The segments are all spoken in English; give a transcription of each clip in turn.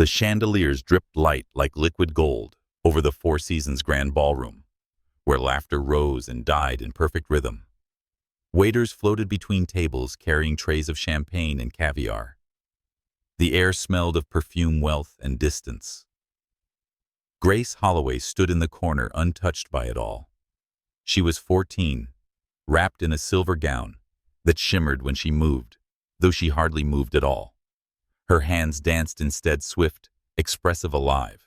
The chandeliers dripped light like liquid gold over the Four Seasons Grand Ballroom, where laughter rose and died in perfect rhythm. Waiters floated between tables carrying trays of champagne and caviar. The air smelled of perfume, wealth, and distance. Grace Holloway stood in the corner untouched by it all. She was 14, wrapped in a silver gown that shimmered when she moved, though she hardly moved at all. Her hands danced instead, swift, expressive, alive.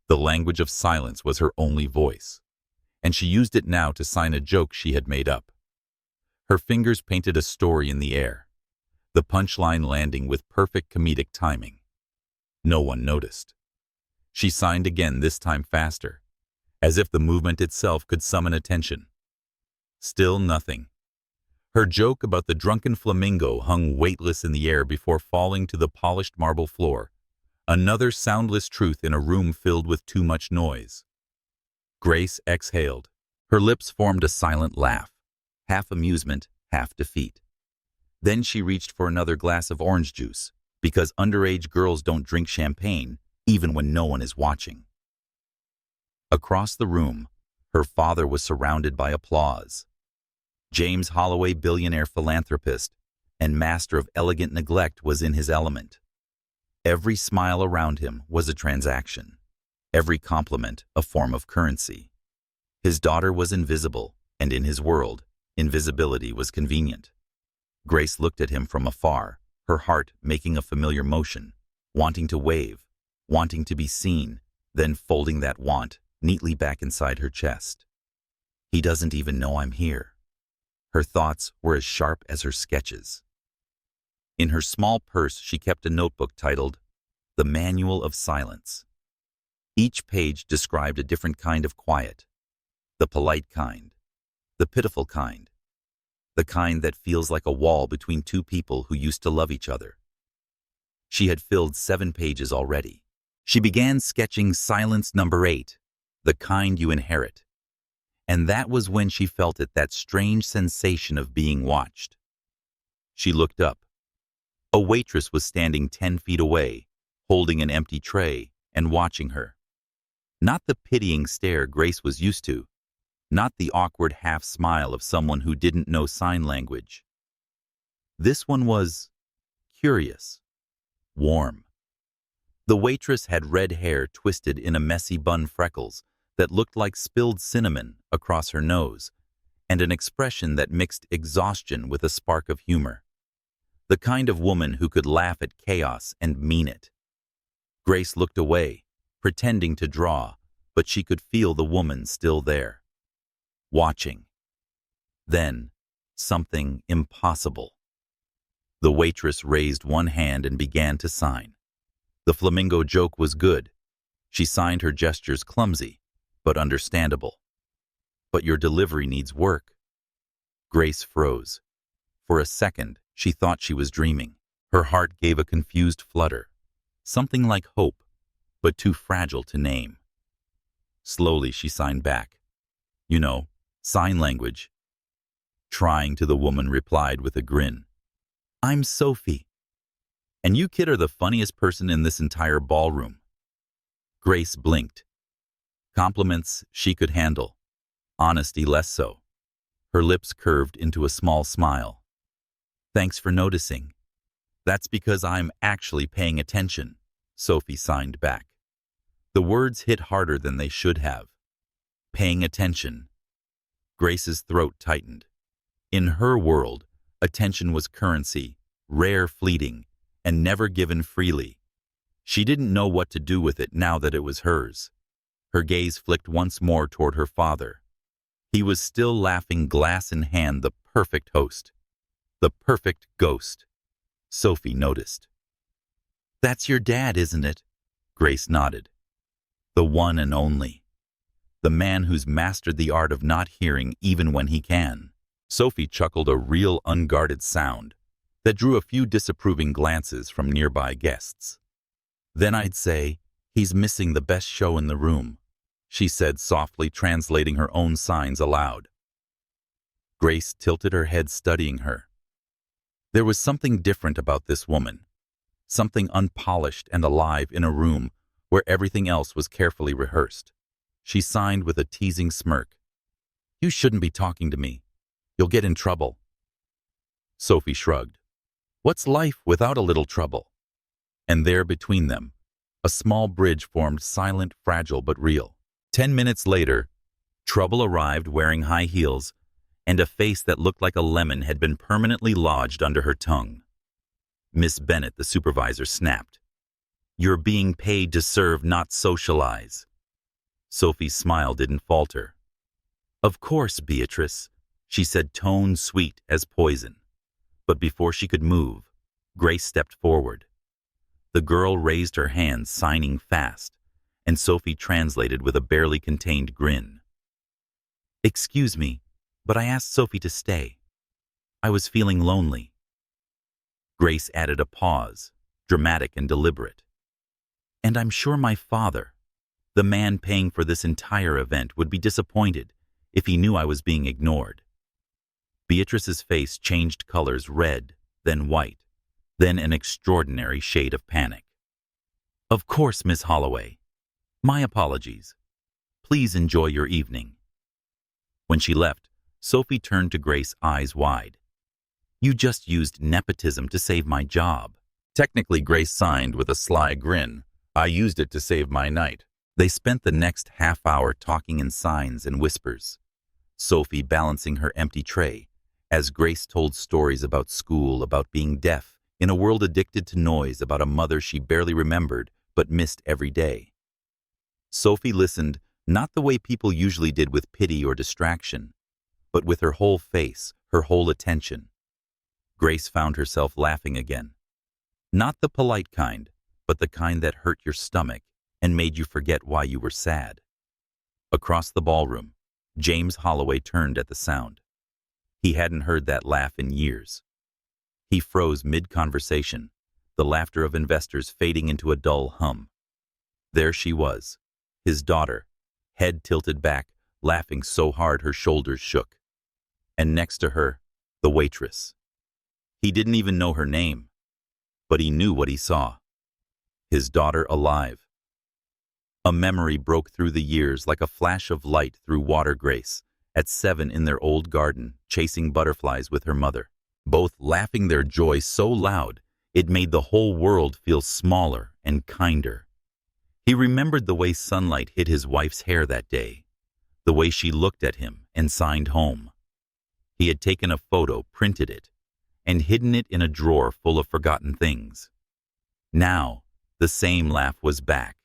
The language of silence was her only voice, and she used it now to sign a joke she had made up. Her fingers painted a story in the air, the punchline landing with perfect comedic timing. No one noticed. She signed again, this time faster, as if the movement itself could summon attention. Still nothing. Her joke about the drunken flamingo hung weightless in the air before falling to the polished marble floor, another soundless truth in a room filled with too much noise. Grace exhaled. Her lips formed a silent laugh, half amusement, half defeat. Then she reached for another glass of orange juice, because underage girls don't drink champagne, even when no one is watching. Across the room, her father was surrounded by applause. James Holloway, billionaire philanthropist and master of elegant neglect, was in his element. Every smile around him was a transaction, every compliment a form of currency. His daughter was invisible, and in his world, invisibility was convenient. Grace looked at him from afar, her heart making a familiar motion, wanting to wave, wanting to be seen, then folding that want neatly back inside her chest. He doesn't even know I'm here. Her thoughts were as sharp as her sketches. In her small purse, she kept a notebook titled The Manual of Silence. Each page described a different kind of quiet, the polite kind, the pitiful kind, the kind that feels like a wall between two people who used to love each other. She had filled 7 pages already. She began sketching silence number 8, the kind you inherit. And that was when she felt it, that strange sensation of being watched. She looked up. A waitress was standing 10 feet away, holding an empty tray and watching her. Not the pitying stare Grace was used to, not the awkward half smile of someone who didn't know sign language. This one was curious, warm. The waitress had red hair twisted in a messy bun, freckles that looked like spilled cinnamon across her nose, and an expression that mixed exhaustion with a spark of humor. The kind of woman who could laugh at chaos and mean it. Grace looked away, pretending to draw, but she could feel the woman still there, watching. Then, something impossible. The waitress raised one hand and began to sign. The flamingo joke was good. She signed, her gestures clumsy, but understandable. But your delivery needs work. Grace froze. For a second, she thought she was dreaming. Her heart gave a confused flutter, something like hope, but too fragile to name. Slowly, she signed back. You know, sign language. Trying to, the woman replied with a grin. I'm Sophie. And you kid are the funniest person in this entire ballroom. Grace blinked. Compliments she could handle. Honesty less so. Her lips curved into a small smile. Thanks for noticing. That's because I'm actually paying attention, Sophie signed back. The words hit harder than they should have. Paying attention. Grace's throat tightened. In her world, attention was currency, rare, fleeting, and never given freely. She didn't know what to do with it now that it was hers. Her gaze flicked once more toward her father. He was still laughing, glass in hand, the perfect host. The perfect ghost. Sophie noticed. That's your dad, isn't it? Grace nodded. The one and only. The man who's mastered the art of not hearing even when he can. Sophie chuckled, a real unguarded sound that drew a few disapproving glances from nearby guests. Then I'd say, he's missing the best show in the room, she said softly, translating her own signs aloud. Grace tilted her head, studying her. There was something different about this woman. something unpolished and alive in a room where everything else was carefully rehearsed. She signed with a teasing smirk. "You shouldn't be talking to me. You'll get in trouble." Sophie shrugged. What's life without a little trouble? And there between them, a small bridge formed, silent, fragile, but real. 10 minutes later, Trouble arrived wearing high heels, and a face that looked like a lemon had been permanently lodged under her tongue. Miss Bennet, the supervisor, snapped. "You're being paid to serve, not socialize." Sophie's smile didn't falter. "Of course, Beatrice," she said, tone sweet as poison. But before she could move, Grace stepped forward. The girl raised her hands, signing fast, and Sophie translated with a barely contained grin. "Excuse me, but I asked Sophie to stay. I was feeling lonely." Grace added a pause, dramatic and deliberate. "And I'm sure my father, the man paying for this entire event, would be disappointed if he knew I was being ignored." Beatrice's face changed colors, red, then white, then an extraordinary shade of panic. "Of course, Miss Holloway. My apologies. Please enjoy your evening." When she left, Sophie turned to Grace, eyes wide. "You just used nepotism to save my job." Technically, Grace signed with a sly grin. "I used it to save my night." They spent the next half hour talking in signs and whispers, Sophie balancing her empty tray, as Grace told stories about school, about being deaf, in a world addicted to noise, about a mother she barely remembered but missed every day. Sophie listened, not the way people usually did, with pity or distraction, but with her whole face, her whole attention. Grace found herself laughing again. Not the polite kind, but the kind that hurt your stomach and made you forget why you were sad. Across the ballroom, James Holloway turned at the sound. He hadn't heard that laugh in years. He froze mid-conversation, the laughter of investors fading into a dull hum. There she was, his daughter, head tilted back, laughing so hard her shoulders shook. And next to her, the waitress. He didn't even know her name, but he knew what he saw. His daughter alive. A memory broke through the years like a flash of light through water. Grace, at 7 in their old garden, chasing butterflies with her mother, both laughing their joy so loud it made the whole world feel smaller and kinder. He remembered the way sunlight hit his wife's hair that day, the way she looked at him and signed home. He had taken a photo, printed it, and hidden it in a drawer full of forgotten things. Now, the same laugh was back,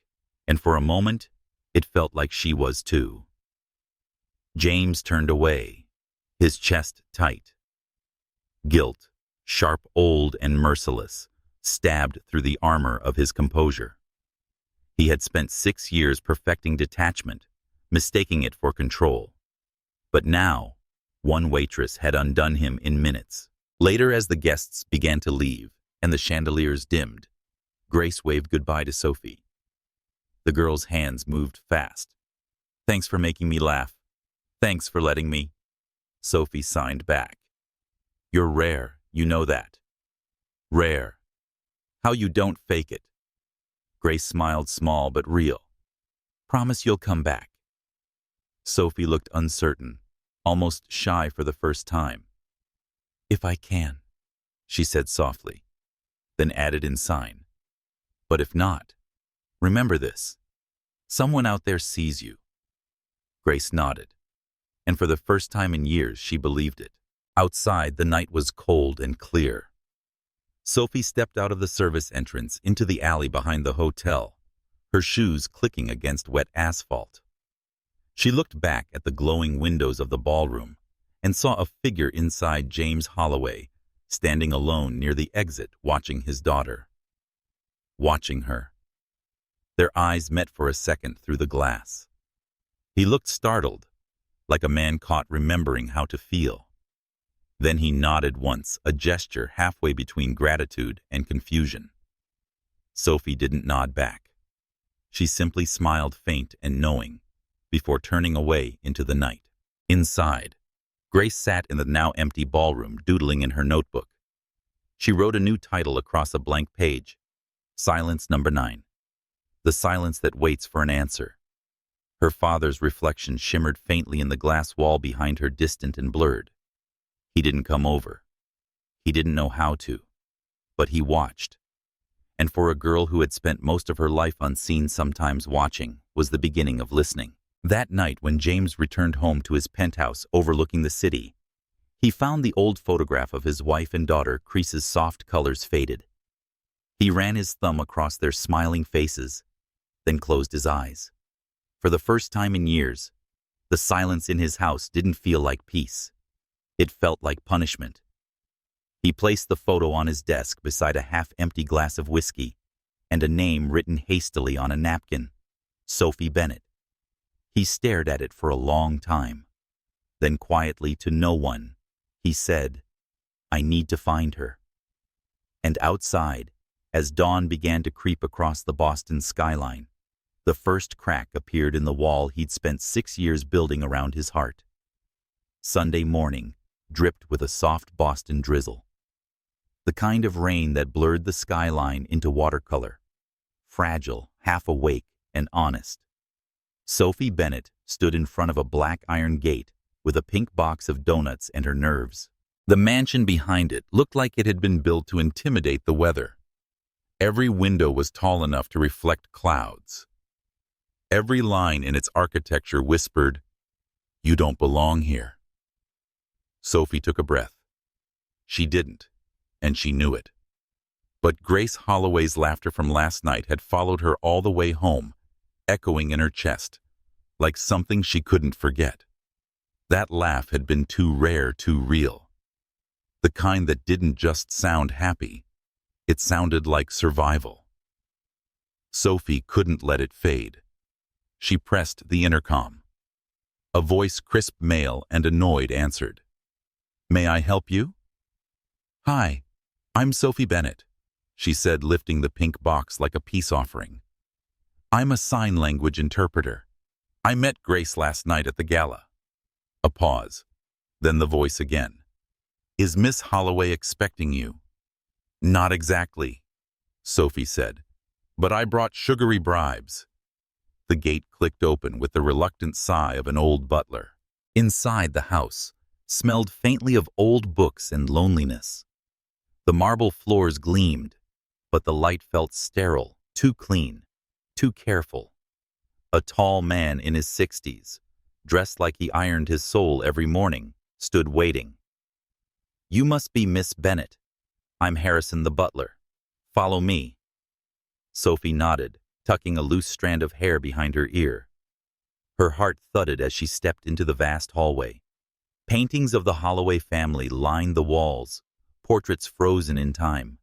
and for a moment, it felt like she was too. James turned away, his chest tight. Guilt, sharp, old, and merciless, stabbed through the armor of his composure. He had spent 6 years perfecting detachment, mistaking it for control. But now, one waitress had undone him in minutes. Later, as the guests began to leave and the chandeliers dimmed, Grace waved goodbye to Sophie. The girl's hands moved fast. "Thanks for making me laugh. Thanks for letting me." Sophie signed back. "You're rare, you know that. Rare. How you don't fake it." Grace smiled, small but real. "Promise you'll come back." Sophie looked uncertain, almost shy for the first time. "If I can," she said softly, then added in sign, "But if not, remember this. Someone out there sees you." Grace nodded, and for the first time in years she believed it. Outside, the night was cold and clear. Sophie stepped out of the service entrance into the alley behind the hotel, her shoes clicking against wet asphalt. She looked back at the glowing windows of the ballroom and saw a figure inside, James Holloway, standing alone near the exit, watching his daughter. Watching her. Their eyes met for a second through the glass. He looked startled, like a man caught remembering how to feel. Then he nodded once, a gesture halfway between gratitude and confusion. Sophie didn't nod back. She simply smiled, faint and knowing, before turning away into the night. Inside, Grace sat in the now empty ballroom, doodling in her notebook. She wrote a new title across a blank page, Silence number 9. The silence that waits for an answer. Her father's reflection shimmered faintly in the glass wall behind her, distant and blurred. He didn't come over. He didn't know how to. But he watched. And for a girl who had spent most of her life unseen, sometimes watching was the beginning of listening. That night, when James returned home to his penthouse overlooking the city, he found the old photograph of his wife and daughter. Crease's soft colors faded. He ran his thumb across their smiling faces, then closed his eyes. For the first time in years, the silence in his house didn't feel like peace. It felt like punishment. He placed the photo on his desk beside a half-empty glass of whiskey and a name written hastily on a napkin: Sophie Bennett. He stared at it for a long time. Then quietly, to no one, he said, "I need to find her." And outside, as dawn began to creep across the Boston skyline, the first crack appeared in the wall he'd spent 6 years building around his heart. Sunday morning dripped with a soft Boston drizzle. The kind of rain that blurred the skyline into watercolor, fragile, half awake, and honest. Sophie Bennett stood in front of a black iron gate with a pink box of donuts and her nerves. The mansion behind it looked like it had been built to intimidate the weather. Every window was tall enough to reflect clouds. Every line in its architecture whispered, "You don't belong here." Sophie took a breath. She didn't, and she knew it. But Grace Holloway's laughter from last night had followed her all the way home, echoing in her chest, like something she couldn't forget. That laugh had been too rare, too real. The kind that didn't just sound happy, it sounded like survival. Sophie couldn't let it fade. She pressed the intercom. A voice, crisp, male, and annoyed, answered. "May I help you?" "Hi, I'm Sophie Bennett," she said, lifting the pink box like a peace offering. "I'm a sign language interpreter. I met Grace last night at the gala." A pause. Then the voice again. "Is Miss Holloway expecting you?" "Not exactly," Sophie said, "but I brought sugary bribes." The gate clicked open with the reluctant sigh of an old butler. Inside, the house smelled faintly of old books and loneliness. The marble floors gleamed, but the light felt sterile, too clean, too careful. A tall man in his 60s, dressed like he ironed his soul every morning, stood waiting. "You must be Miss Bennett. I'm Harrison the butler. Follow me." Sophie nodded, tucking a loose strand of hair behind her ear. Her heart thudded as she stepped into the vast hallway. Paintings of the Holloway family lined the walls, portraits frozen in time.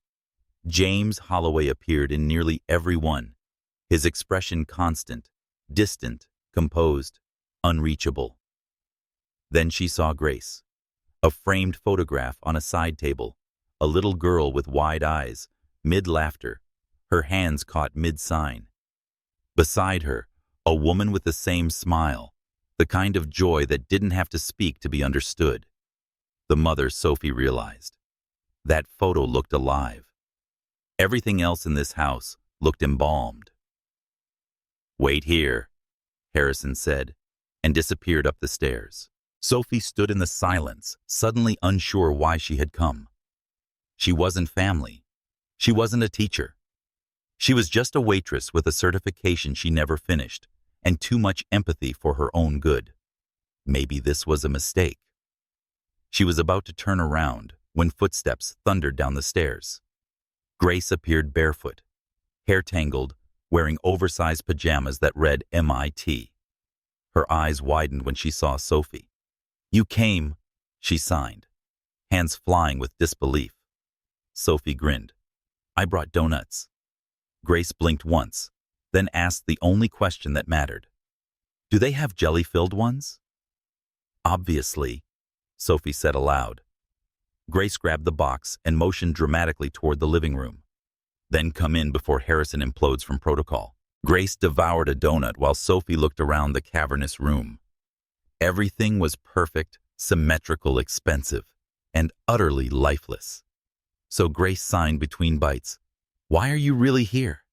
James Holloway appeared in nearly every one, his expression constant, distant, composed, unreachable. Then she saw Grace, a framed photograph on a side table, a little girl with wide eyes, mid-laughter, her hands caught mid-sign. Beside her, a woman with the same smile, the kind of joy that didn't have to speak to be understood. The mother, Sophie realized. That photo looked alive. Everything else in this house looked embalmed. "Wait here," Harrison said, and disappeared up the stairs. Sophie stood in the silence, suddenly unsure why she had come. She wasn't family. She wasn't a teacher. She was just a waitress with a certification she never finished, and too much empathy for her own good. Maybe this was a mistake. She was about to turn around when footsteps thundered down the stairs. Grace appeared barefoot, hair tangled, wearing oversized pajamas that read MIT. Her eyes widened when she saw Sophie. "You came," she signed, hands flying with disbelief. Sophie grinned. "I brought donuts." Grace blinked once, then asked the only question that mattered. "Do they have jelly-filled ones?" "Obviously," Sophie said aloud. Grace grabbed the box and motioned dramatically toward the living room. "Then come in before Harrison implodes from protocol." Grace devoured a donut while Sophie looked around the cavernous room. Everything was perfect, symmetrical, expensive, and utterly lifeless. So Grace signed between bites, Why are you really here?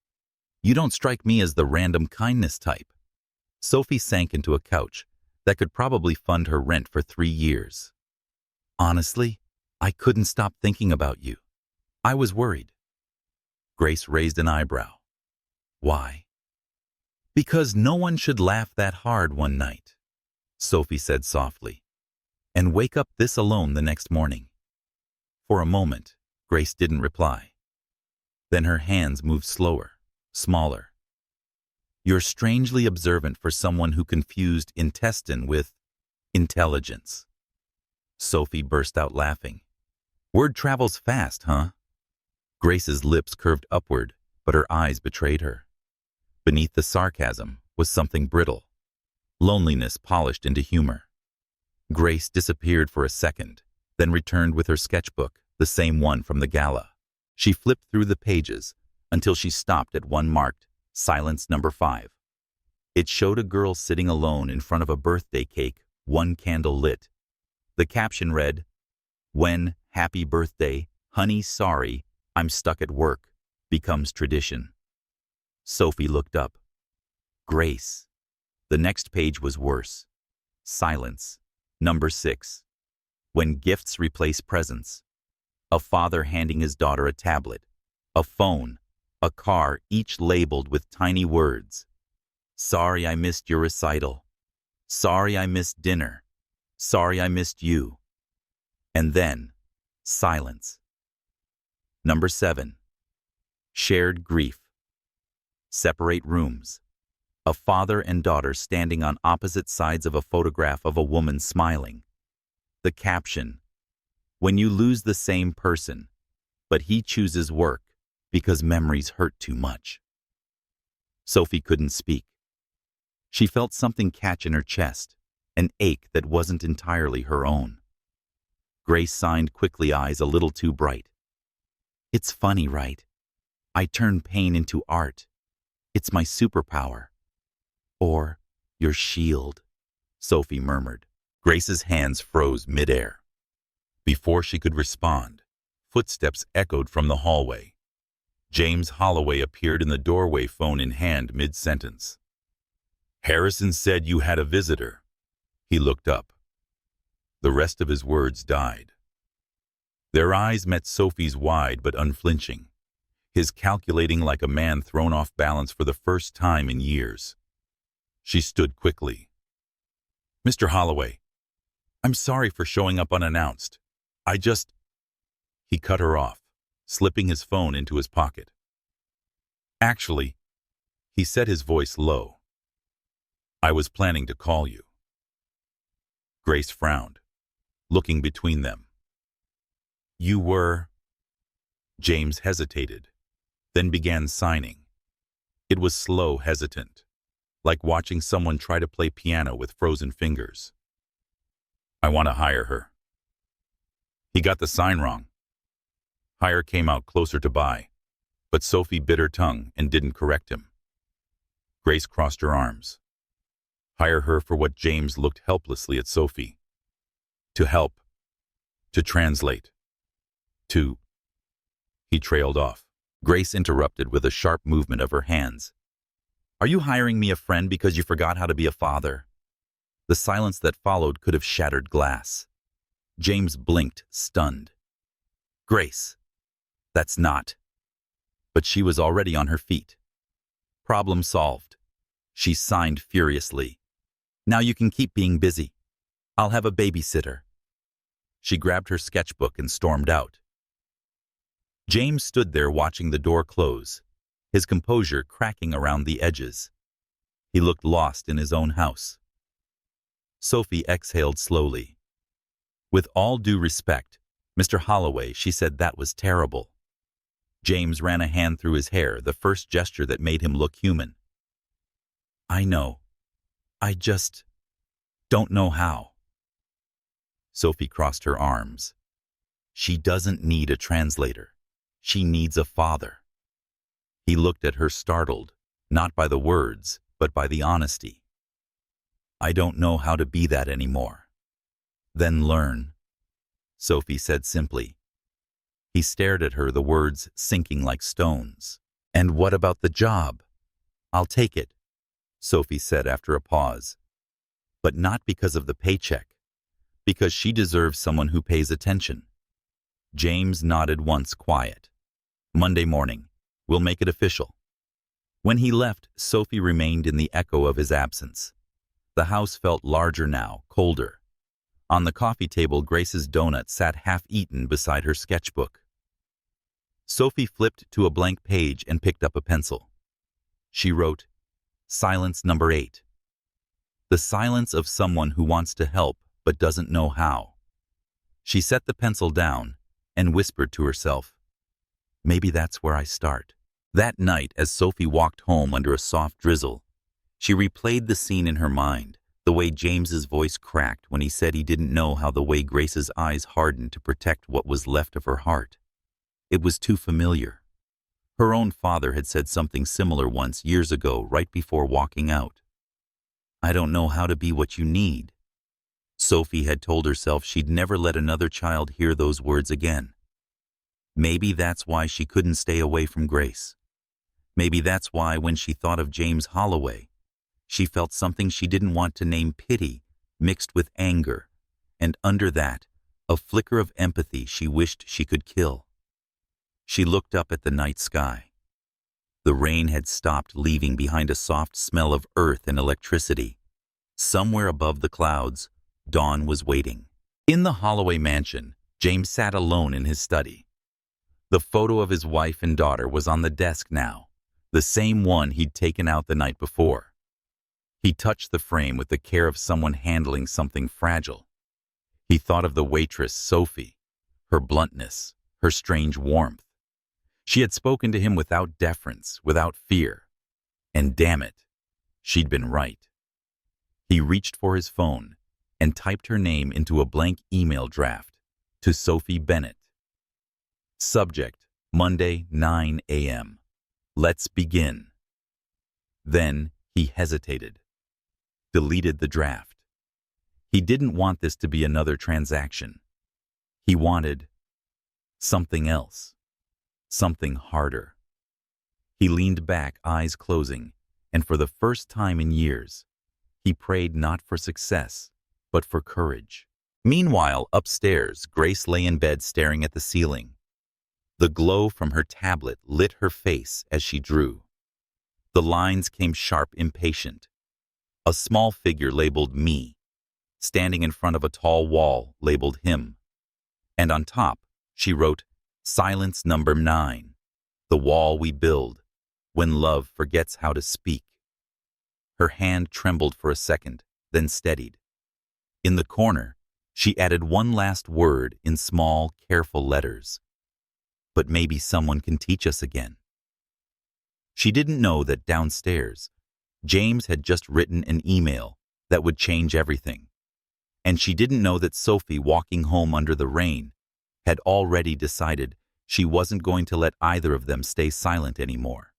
You don't strike me as the random kindness type. Sophie sank into a couch that could probably fund her rent for 3 years. Honestly, I couldn't stop thinking about you. I was worried. Grace raised an eyebrow. Why? Because no one should laugh that hard one night, Sophie said softly, and wake up this alone the next morning. For a moment, Grace didn't reply. Then her hands moved slower, smaller. You're strangely observant for someone who confused intestine with intelligence. Sophie burst out laughing. Word travels fast, huh? Grace's lips curved upward, but her eyes betrayed her. Beneath the sarcasm was something brittle, loneliness polished into humor. Grace disappeared for a second, then returned with her sketchbook, the same one from the gala. She flipped through the pages until she stopped at one marked Silence Number 5. It showed a girl sitting alone in front of a birthday cake, one candle lit. The caption read, "When happy birthday, honey, sorry, I'm stuck at work, becomes tradition." Sophie looked up. Grace. The next page was worse. Silence. Number 6. When gifts replace presents. A father handing his daughter a tablet, a phone, a car, each labeled with tiny words. Sorry I missed your recital. Sorry I missed dinner. Sorry I missed you. And then, silence. Number 7. Shared grief. Separate rooms. A father and daughter standing on opposite sides of a photograph of a woman smiling. The caption, when you lose the same person, but he chooses work because memories hurt too much. Sophie couldn't speak. She felt something catch in her chest, an ache that wasn't entirely her own. Grace signed quickly, eyes a little too bright. It's funny, right? I turn pain into art. It's my superpower. Or your shield, Sophie murmured. Grace's hands froze midair. Before she could respond, footsteps echoed from the hallway. James Holloway appeared in the doorway, phone in hand, mid-sentence. Harrison said you had a visitor. He looked up. The rest of his words died. Their eyes met Sophie's, wide but unflinching, his calculating like a man thrown off balance for the first time in years. She stood quickly. Mr. Holloway, I'm sorry for showing up unannounced. He cut her off, slipping his phone into his pocket. Actually, he said, his voice low, I was planning to call you. Grace frowned, looking between them. You were? James hesitated, then began signing. It was slow, hesitant, like watching someone try to play piano with frozen fingers. I want to hire her. He got the sign wrong. Hire came out closer to buy, but Sophie bit her tongue and didn't correct him. Grace crossed her arms. Hire her for what? James looked helplessly at Sophie. To help. To translate. To... He trailed off. Grace interrupted with a sharp movement of her hands. Are you hiring me a friend because you forgot how to be a father? The silence that followed could have shattered glass. James blinked, stunned. Grace, that's not. But she was already on her feet. Problem solved. She signed furiously. Now you can keep being busy. I'll have a babysitter. She grabbed her sketchbook and stormed out. James stood there watching the door close, his composure cracking around the edges. He looked lost in his own house. Sophie exhaled slowly. With all due respect, Mr. Holloway, she said, that was terrible. James ran a hand through his hair, the first gesture that made him look human. I know. I just don't know how. Sophie crossed her arms. She doesn't need a translator. She needs a father. He looked at her, startled, not by the words, but by the honesty. I don't know how to be that anymore. Then learn, Sophie said simply. He stared at her, the words sinking like stones. "And what about the job?" "I'll take it," Sophie said after a pause. "But not because of the paycheck. Because she deserves someone who pays attention." James nodded once, quiet. "Monday morning. We'll make it official." When he left, Sophie remained in the echo of his absence. The house felt larger now, colder. On the coffee table, Grace's donut sat half-eaten beside her sketchbook. Sophie flipped to a blank page and picked up a pencil. She wrote, "Silence number 8. The silence of someone who wants to help but doesn't know how." She set the pencil down and whispered to herself, "Maybe that's where I start." That night, as Sophie walked home under a soft drizzle, she replayed the scene in her mind, the way James's voice cracked when he said he didn't know how, the way Grace's eyes hardened to protect what was left of her heart. It was too familiar. Her own father had said something similar once, years ago, right before walking out. "I don't know how to be what you need." Sophie had told herself she'd never let another child hear those words again. Maybe that's why she couldn't stay away from Grace. Maybe that's why, when she thought of James Holloway, she felt something she didn't want to name, pity mixed with anger, and under that, a flicker of empathy she wished she could kill. She looked up at the night sky. The rain had stopped, leaving behind a soft smell of earth and electricity. Somewhere above the clouds, dawn was waiting. In the Holloway mansion, James sat alone in his study. The photo of his wife and daughter was on the desk now, the same one he'd taken out the night before. He touched the frame with the care of someone handling something fragile. He thought of the waitress, Sophie, her bluntness, her strange warmth. She had spoken to him without deference, without fear. And damn it, she'd been right. He reached for his phone and typed her name into a blank email draft to Sophie Bennett. Subject, Monday, 9 a.m. Let's begin. Then he hesitated, deleted the draft. He didn't want this to be another transaction. He wanted something else, something harder. He leaned back, eyes closing, and for the first time in years, he prayed not for success, but for courage. Meanwhile, upstairs, Grace lay in bed staring at the ceiling. The glow from her tablet lit her face as she drew. The lines came sharp, impatient. A small figure labeled "me," standing in front of a tall wall labeled "him." And on top, she wrote, "Silence number 9, the wall we build when love forgets how to speak." Her hand trembled for a second, then steadied. In the corner, she added one last word in small, careful letters. "But maybe someone can teach us again." She didn't know that downstairs, James had just written an email that would change everything. And she didn't know that Sophie, walking home under the rain, had already decided she wasn't going to let either of them stay silent anymore.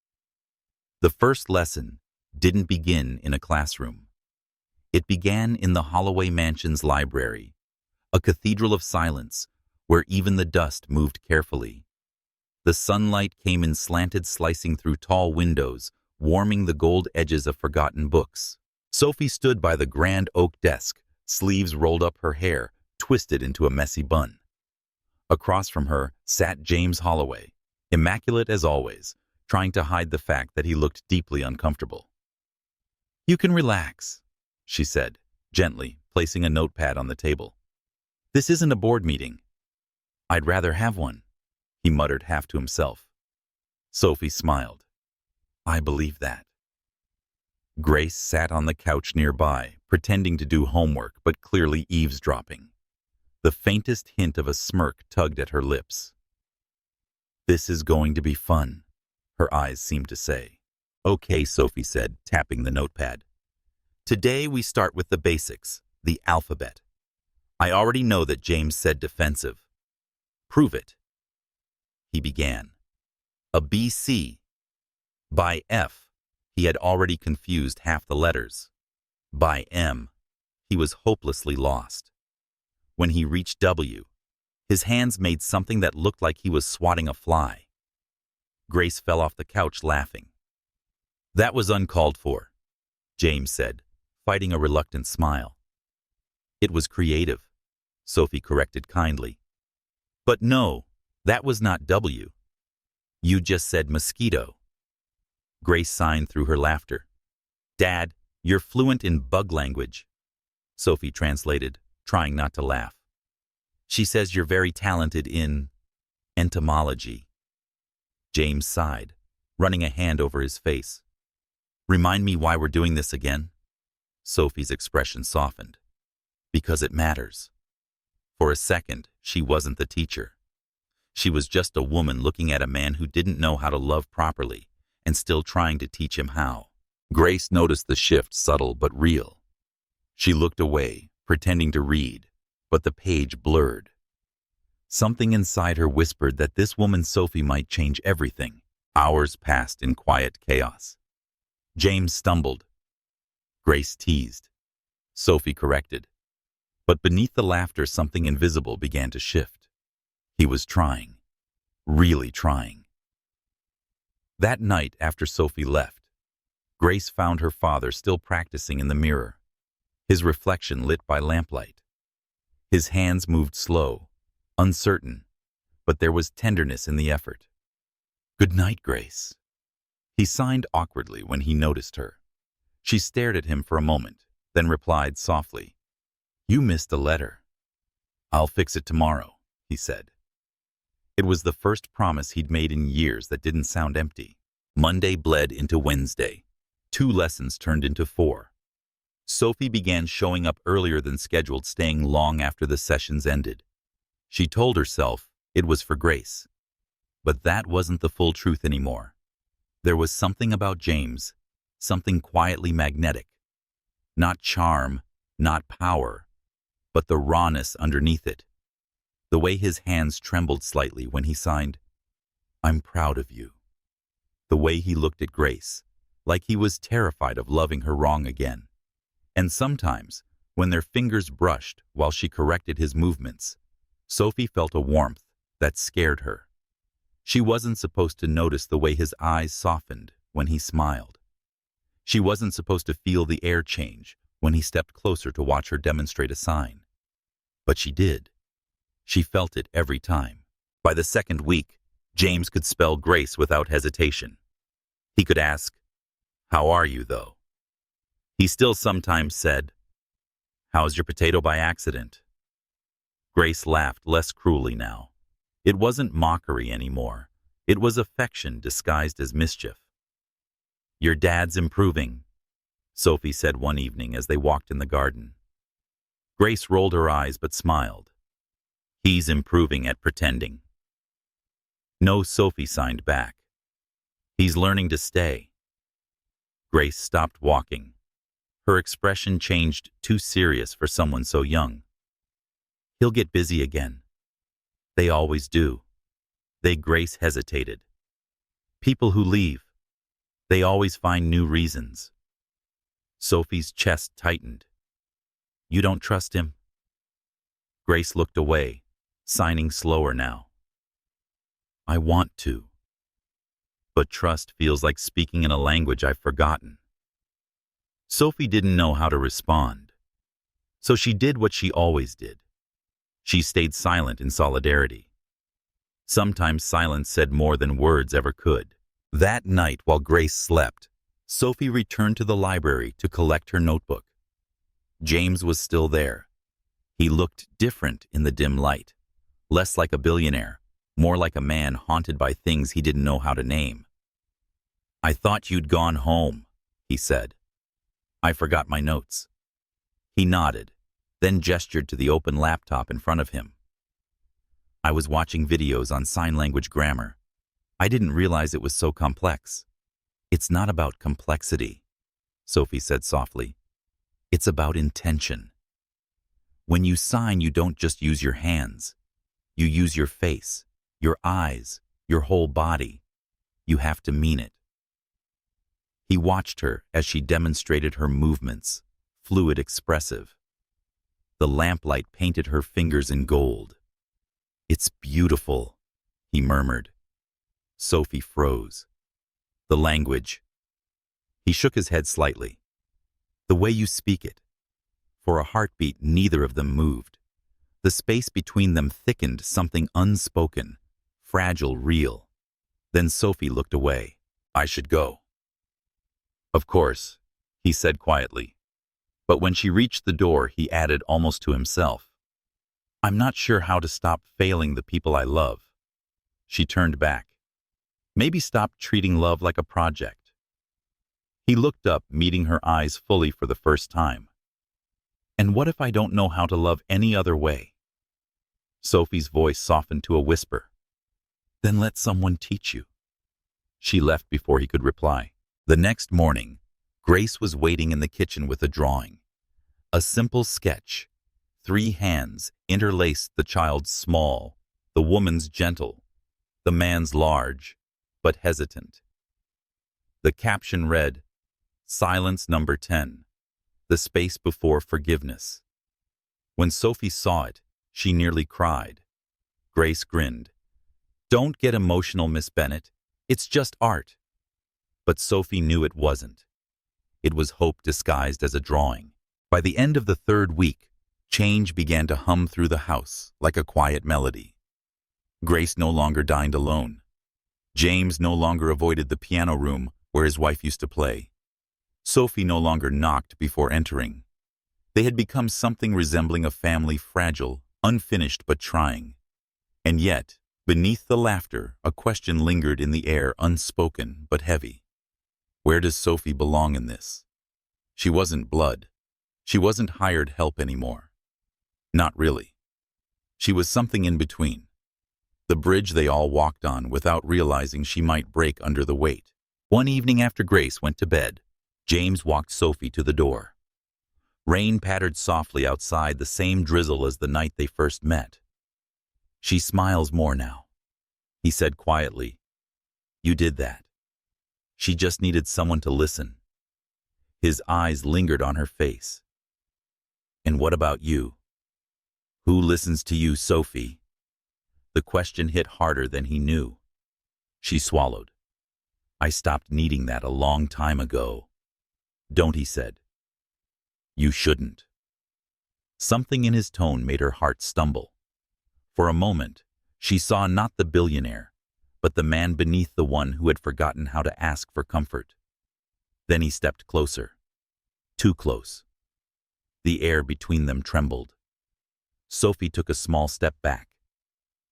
The first lesson didn't begin in a classroom. It began in the Holloway Mansion's library, a cathedral of silence where even the dust moved carefully. The sunlight came in slanted, slicing through tall windows, warming the gold edges of forgotten books. Sophie stood by the grand oak desk, sleeves rolled up, her hair twisted into a messy bun. Across from her sat James Holloway, immaculate as always, trying to hide the fact that he looked deeply uncomfortable. "You can relax," she said, gently, placing a notepad on the table. "This isn't a board meeting." "I'd rather have one," he muttered half to himself. Sophie smiled. "I believe that." Grace sat on the couch nearby, pretending to do homework but clearly eavesdropping. The faintest hint of a smirk tugged at her lips. "This is going to be fun," her eyes seemed to say. "Okay," Sophie said, tapping the notepad. "Today we start with the basics, the alphabet. I already know that James said defensive. Prove it." He began. A BC. By F, he had already confused half the letters. By M, he was hopelessly lost. When he reached W, His hands made something that looked like he was swatting a fly. Grace fell off the couch laughing. "That was uncalled for," James said, fighting a reluctant smile. "It was creative," Sophie corrected kindly. "But no, that was not W. You just said mosquito." Grace signed through her laughter. "Dad, you're fluent in bug language," Sophie translated, trying not to laugh. "She says you're very talented in entomology." James sighed, running a hand over his face. "Remind me why we're doing this again?" Sophie's expression softened. "Because it matters." For a second, she wasn't the teacher. She was just a woman looking at a man who didn't know how to love properly and still trying to teach him how. Grace noticed the shift, subtle but real. She looked away, pretending to read, but the page blurred. Something inside her whispered that this woman Sophie might change everything. Hours passed in quiet chaos. James stumbled. Grace teased. Sophie corrected. But beneath the laughter, something invisible began to shift. He was trying. Really trying. That night, after Sophie left, Grace found her father still practicing in the mirror, his reflection lit by lamplight. His hands moved slow, uncertain, but there was tenderness in the effort. "Good night, Grace." He signed awkwardly when he noticed her. She stared at him for a moment, then replied softly, "You missed a letter." "I'll fix it tomorrow," he said. It was the first promise he'd made in years that didn't sound empty. Monday bled into Wednesday. 2 lessons turned into 4. Sophie began showing up earlier than scheduled, staying long after the sessions ended. She told herself it was for Grace. But that wasn't the full truth anymore. There was something about James, something quietly magnetic. Not charm, not power, but the rawness underneath it. The way his hands trembled slightly when he signed, "I'm proud of you." The way he looked at Grace, like he was terrified of loving her wrong again. And sometimes, when their fingers brushed while she corrected his movements, Sophie felt a warmth that scared her. She wasn't supposed to notice the way his eyes softened when he smiled. She wasn't supposed to feel the air change when he stepped closer to watch her demonstrate a sign. But she did. She felt it every time. By the second week, James could spell Grace without hesitation. He could ask, "How are you, though?" He still sometimes said, "How's your potato by accident?" Grace laughed less cruelly now. It wasn't mockery anymore. It was affection disguised as mischief. "Your dad's improving," Sophie said one evening as they walked in the garden. Grace rolled her eyes but smiled. "He's improving at pretending." No, Sophie signed back. "He's learning to stay." Grace stopped walking. Her expression changed, too serious for someone so young. "He'll get busy again." "They always do." Grace hesitated. "People who leave, they always find new reasons." Sophie's chest tightened. "You don't trust him?" Grace looked away, signing slower now. "I want to. But trust feels like speaking in a language I've forgotten." Sophie didn't know how to respond. So she did what she always did. She stayed silent in solidarity. Sometimes silence said more than words ever could. That night, while Grace slept, Sophie returned to the library to collect her notebook. James was still there. He looked different in the dim light, less like a billionaire, more like a man haunted by things he didn't know how to name. "I thought you'd gone home," he said. "I forgot my notes." He nodded, then gestured to the open laptop in front of him. "I was watching videos on sign language grammar. I didn't realize it was so complex." "It's not about complexity," Sophie said softly. "It's about intention. When you sign, you don't just use your hands. You use your face, your eyes, your whole body. You have to mean it." He watched her as she demonstrated her movements, fluid, expressive. The lamplight painted her fingers in gold. "It's beautiful," he murmured. Sophie froze. "The language." He shook his head slightly. "The way you speak it." For a heartbeat, neither of them moved. The space between them thickened, something unspoken, fragile, real. Then Sophie looked away. "I should go." "Of course," he said quietly. But when she reached the door, he added almost to himself, "I'm not sure how to stop failing the people I love." She turned back. "Maybe stop treating love like a project." He looked up, meeting her eyes fully for the first time. "And what if I don't know how to love any other way?" Sophie's voice softened to a whisper. "Then let someone teach you." She left before he could reply. The next morning, Grace was waiting in the kitchen with a drawing. A simple sketch. 3 hands interlaced, the child's small, the woman's gentle, the man's large, but hesitant. The caption read, "Silence number 10, the space before forgiveness." When Sophie saw it, she nearly cried. Grace grinned. "Don't get emotional, Miss Bennett. It's just art." But Sophie knew it wasn't. It was hope disguised as a drawing. By the end of the 3rd week, change began to hum through the house like a quiet melody. Grace no longer dined alone. James no longer avoided the piano room where his wife used to play. Sophie no longer knocked before entering. They had become something resembling a family, fragile, unfinished but trying. And yet, beneath the laughter, a question lingered in the air, unspoken but heavy. Where does Sophie belong in this? She wasn't blood. She wasn't hired help anymore. Not really. She was something in between. The bridge they all walked on without realizing she might break under the weight. One evening after Grace went to bed, James walked Sophie to the door. Rain pattered softly outside, the same drizzle as the night they first met. "She smiles more now," he said quietly. "You did that. She just needed someone to listen." His eyes lingered on her face. "And what about you? Who listens to you, Sophie?" The question hit harder than he knew. She swallowed. "I stopped needing that a long time ago." "Don't," he said. "You shouldn't." Something in his tone made her heart stumble. For a moment, she saw not the billionaire, but the man beneath, the one who had forgotten how to ask for comfort. Then he stepped closer. Too close. The air between them trembled. Sophie took a small step back,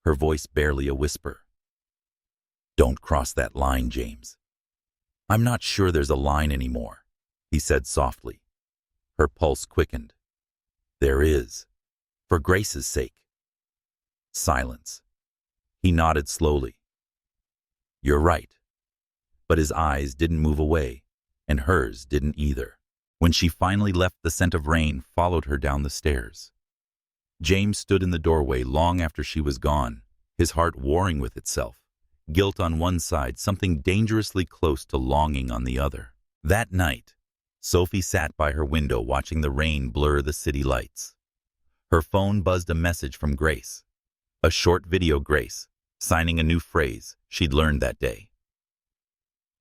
her voice barely a whisper. "Don't cross that line, James." "I'm not sure there's a line anymore," he said softly. Her pulse quickened. "There is. For Grace's sake." Silence. He nodded slowly. "You're right." But his eyes didn't move away, and hers didn't either. When she finally left, the scent of rain followed her down the stairs. James stood in the doorway long after she was gone, his heart warring with itself, guilt on one side, something dangerously close to longing on the other. That night, Sophie sat by her window watching the rain blur the city lights. Her phone buzzed a message from Grace. A short video, Grace, signing a new phrase she'd learned that day.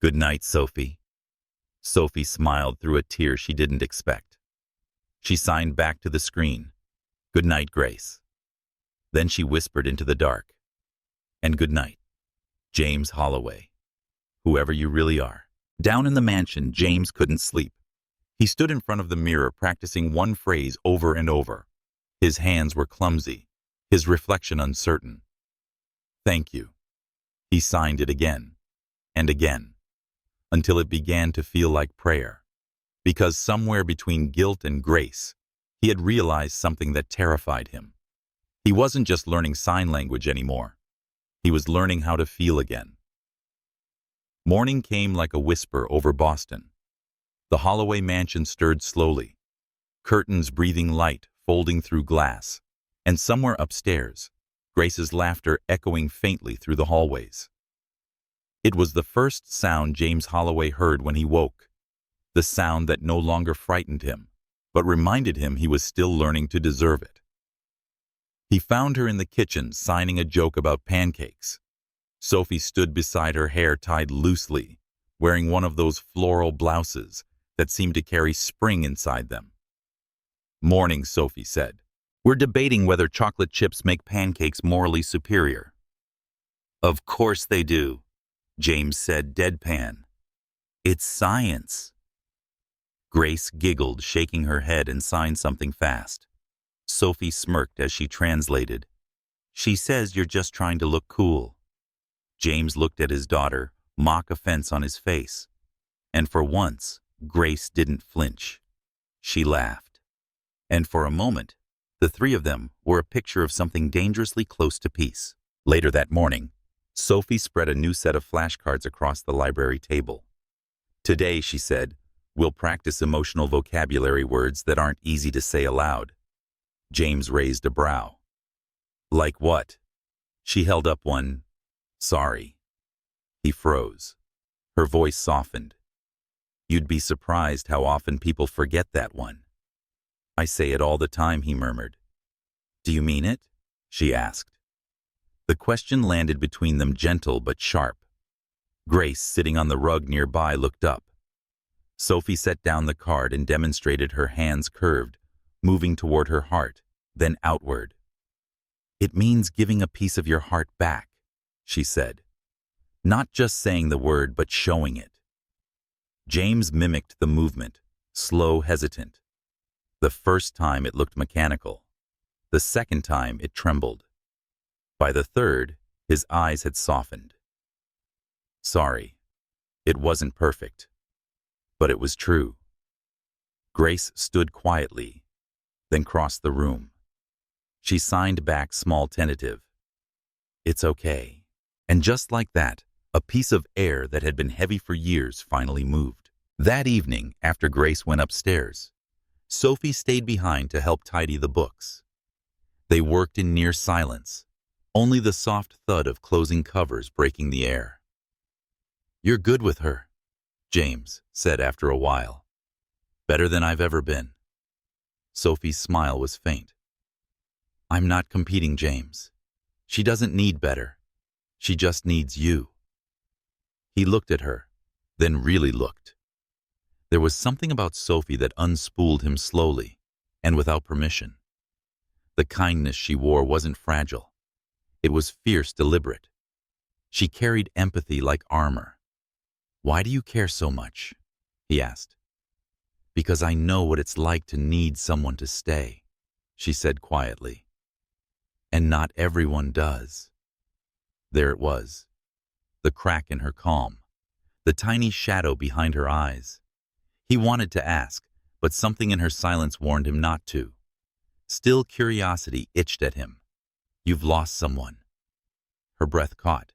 "Good night, Sophie." Sophie smiled through a tear she didn't expect. She signed back to the screen, "Good night, Grace." Then she whispered into the dark, "And good night, James Holloway, whoever you really are." Down in the mansion, James couldn't sleep. He stood in front of the mirror, practicing one phrase over and over. His hands were clumsy, his reflection uncertain. "Thank you." He signed it again and again, until it began to feel like prayer. Because somewhere between guilt and grace, he had realized something that terrified him. He wasn't just learning sign language anymore. He was learning how to feel again. Morning came like a whisper over Boston. The Holloway mansion stirred slowly, curtains breathing light, folding through glass, and somewhere upstairs, Grace's laughter echoing faintly through the hallways. It was the first sound James Holloway heard when he woke, the sound that no longer frightened him, but reminded him he was still learning to deserve it. He found her in the kitchen signing a joke about pancakes. Sophie stood beside her, hair tied loosely, wearing one of those floral blouses that seemed to carry spring inside them. "Morning," Sophie said. "We're debating whether chocolate chips make pancakes morally superior." "Of course they do," James said deadpan. "It's science." Grace giggled, shaking her head, and signed something fast. Sophie smirked as she translated. "She says you're just trying to look cool." James looked at his daughter, mock offense on his face. And for once, Grace didn't flinch. She laughed. And for a moment, the three of them were a picture of something dangerously close to peace. Later that morning, Sophie spread a new set of flashcards across the library table. "Today," she said, "we'll practice emotional vocabulary words that aren't easy to say aloud." James raised a brow. "Like what?" She held up one. "Sorry." He froze. Her voice softened. "You'd be surprised how often people forget that one." "I say it all the time," he murmured. "Do you mean it?" she asked. The question landed between them, gentle but sharp. Grace, sitting on the rug nearby, looked up. Sophie set down the card and demonstrated her hands curved, moving toward her heart, then outward. "It means giving a piece of your heart back," she said. "Not just saying the word, but showing it." James mimicked the movement, slow, hesitant. The first time it looked mechanical. The second time it trembled. By the third, his eyes had softened. "Sorry. It wasn't perfect. But it was true." Grace stood quietly, then crossed the room. She signed back, small, tentative. "It's okay." And just like that, a piece of air that had been heavy for years finally moved. That evening, after Grace went upstairs, Sophie stayed behind to help tidy the books. They worked in near silence, only the soft thud of closing covers breaking the air. "You're good with her," James said after a while. "Better than I've ever been." Sophie's smile was faint. "I'm not competing, James. She doesn't need better. She just needs you." He looked at her, then really looked. There was something about Sophie that unspooled him slowly, and without permission. The kindness she wore wasn't fragile. It was fierce, deliberate. She carried empathy like armor. "Why do you care so much?" he asked. "Because I know what it's like to need someone to stay," she said quietly. "And not everyone does." There it was, the crack in her calm, the tiny shadow behind her eyes. He wanted to ask, but something in her silence warned him not to. Still, curiosity itched at him. "You've lost someone." Her breath caught.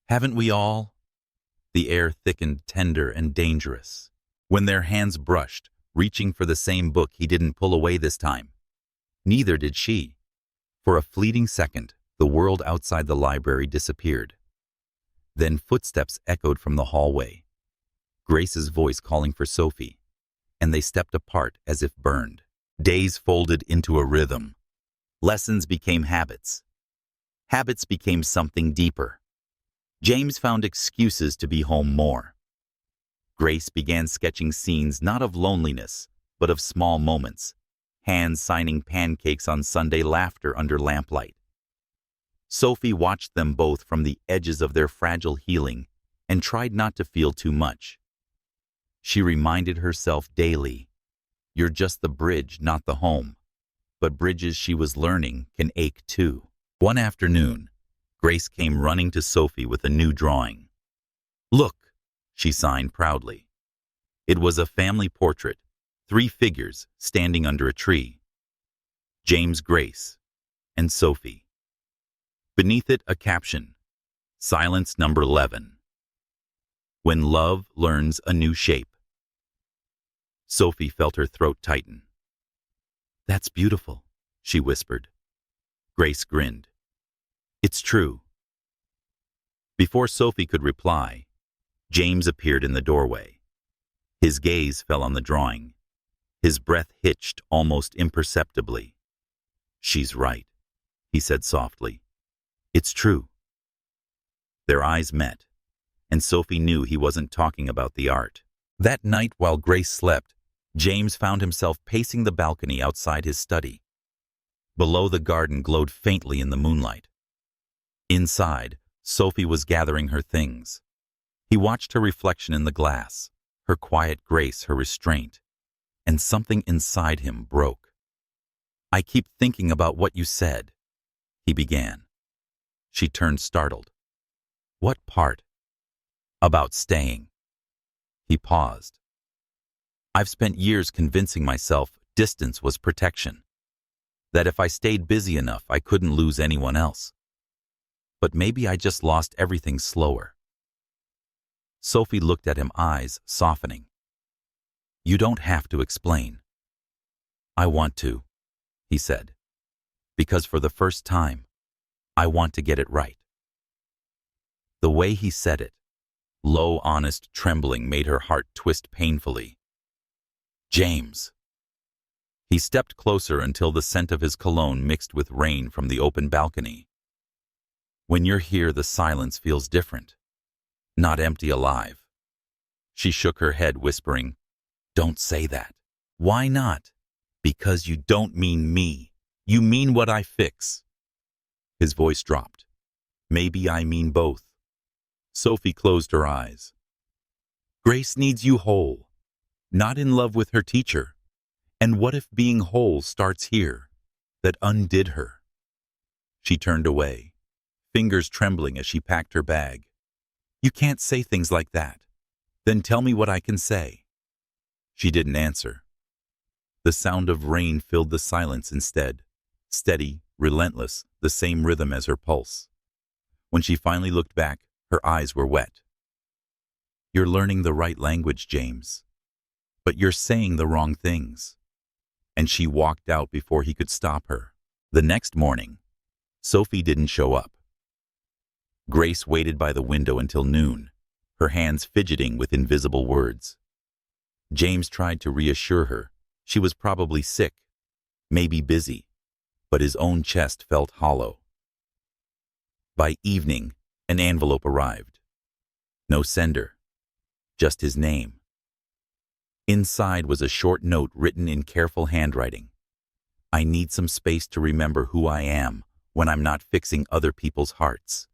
"Haven't we all?" The air thickened, tender and dangerous. When their hands brushed, reaching for the same book, he didn't pull away this time. Neither did she. For a fleeting second, the world outside the library disappeared. Then footsteps echoed from the hallway. Grace's voice calling for Sophie, and they stepped apart as if burned. Days folded into a rhythm. Lessons became habits. Habits became something deeper. James found excuses to be home more. Grace began sketching scenes not of loneliness, but of small moments. Hands signing pancakes on Sunday, laughter under lamplight. Sophie watched them both from the edges of their fragile healing and tried not to feel too much. She reminded herself daily, "You're just the bridge, not the home." But bridges, she was learning, can ache too. One afternoon, Grace came running to Sophie with a new drawing. "Look," she signed proudly. It was a family portrait, 3 figures standing under a tree. James, Grace, and Sophie. Beneath it, a caption, "Silence number 11. When love learns a new shape." Sophie felt her throat tighten. "That's beautiful," she whispered. Grace grinned. "It's true." Before Sophie could reply, James appeared in the doorway. His gaze fell on the drawing. His breath hitched almost imperceptibly. "She's right." he said softly. It's true. Their eyes met, and Sophie knew he wasn't talking about the art. That night while Grace slept, James found himself pacing the balcony outside his study. Below, the garden glowed faintly in the moonlight. Inside, Sophie was gathering her things. He watched her reflection in the glass, her quiet grace, her restraint, and something inside him broke. I keep thinking about what you said, he began. She turned startled. What part? About staying. He paused. I've spent years convincing myself distance was protection, that if I stayed busy enough I couldn't lose anyone else. But maybe I just lost everything slower. Sophie looked at him, eyes softening. You don't have to explain. I want to, he said, because for the first time, I want to get it right. The way he said it, low, honest, trembling, made her heart twist painfully. James. He stepped closer until the scent of his cologne mixed with rain from the open balcony. When you're here, the silence feels different. Not empty, alive. She shook her head, whispering, Don't say that. Why not? Because you don't mean me. You mean what I fix. His voice dropped. Maybe I mean both. Sophie closed her eyes. Grace needs you whole, not in love with her teacher. And what if being whole starts here, that undid her? She turned away, fingers trembling as she packed her bag. You can't say things like that. Then tell me what I can say. She didn't answer. The sound of rain filled the silence instead, steady, relentless, the same rhythm as her pulse. When she finally looked back, her eyes were wet. You're learning the right language, James, but you're saying the wrong things. And she walked out before he could stop her. The next morning, Sophie didn't show up. Grace waited by the window until noon, her hands fidgeting with invisible words. James tried to reassure her. She was probably sick, maybe busy, but his own chest felt hollow. By evening, an envelope arrived. No sender, just his name. Inside was a short note written in careful handwriting. I need some space to remember who I am when I'm not fixing other people's hearts.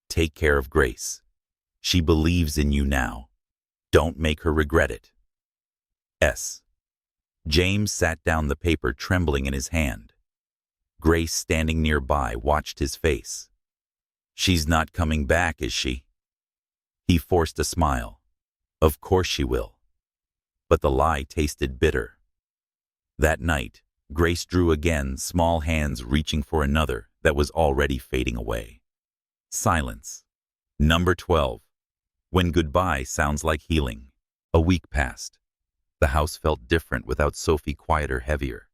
Take care of Grace. She believes in you now. Don't make her regret it. S. James sat down, the paper trembling in his hand. Grace, standing nearby, watched his face. She's not coming back, is she? He forced a smile. Of course she will. But the lie tasted bitter. That night, Grace drew again, small hands reaching for another that was already fading away. Silence. Number 12. When goodbye sounds like healing. A week passed. The house felt different without Sophie, quieter, heavier.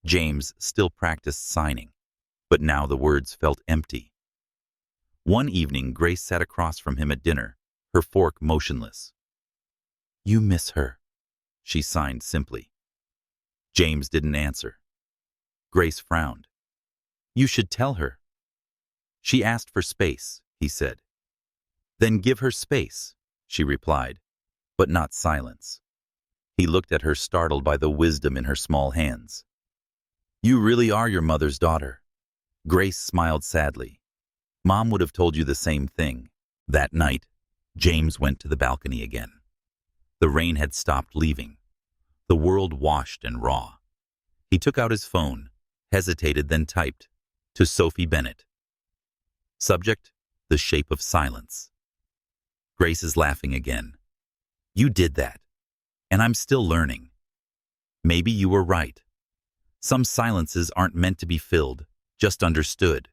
James still practiced signing, but now the words felt empty. One evening, Grace sat across from him at dinner, her fork motionless. You miss her, she signed simply. James didn't answer. Grace frowned. You should tell her. She asked for space, he said. Then give her space, she replied, but not silence. He looked at her, startled by the wisdom in her small hands. You really are your mother's daughter. Grace smiled sadly. Mom would have told you the same thing. That night, James went to the balcony again. The rain had stopped leaving. The world washed and raw. He took out his phone, hesitated, then typed, to Sophie Bennett. Subject, the shape of silence. Grace is laughing again. You did that, and I'm still learning. Maybe you were right. Some silences aren't meant to be filled, just understood.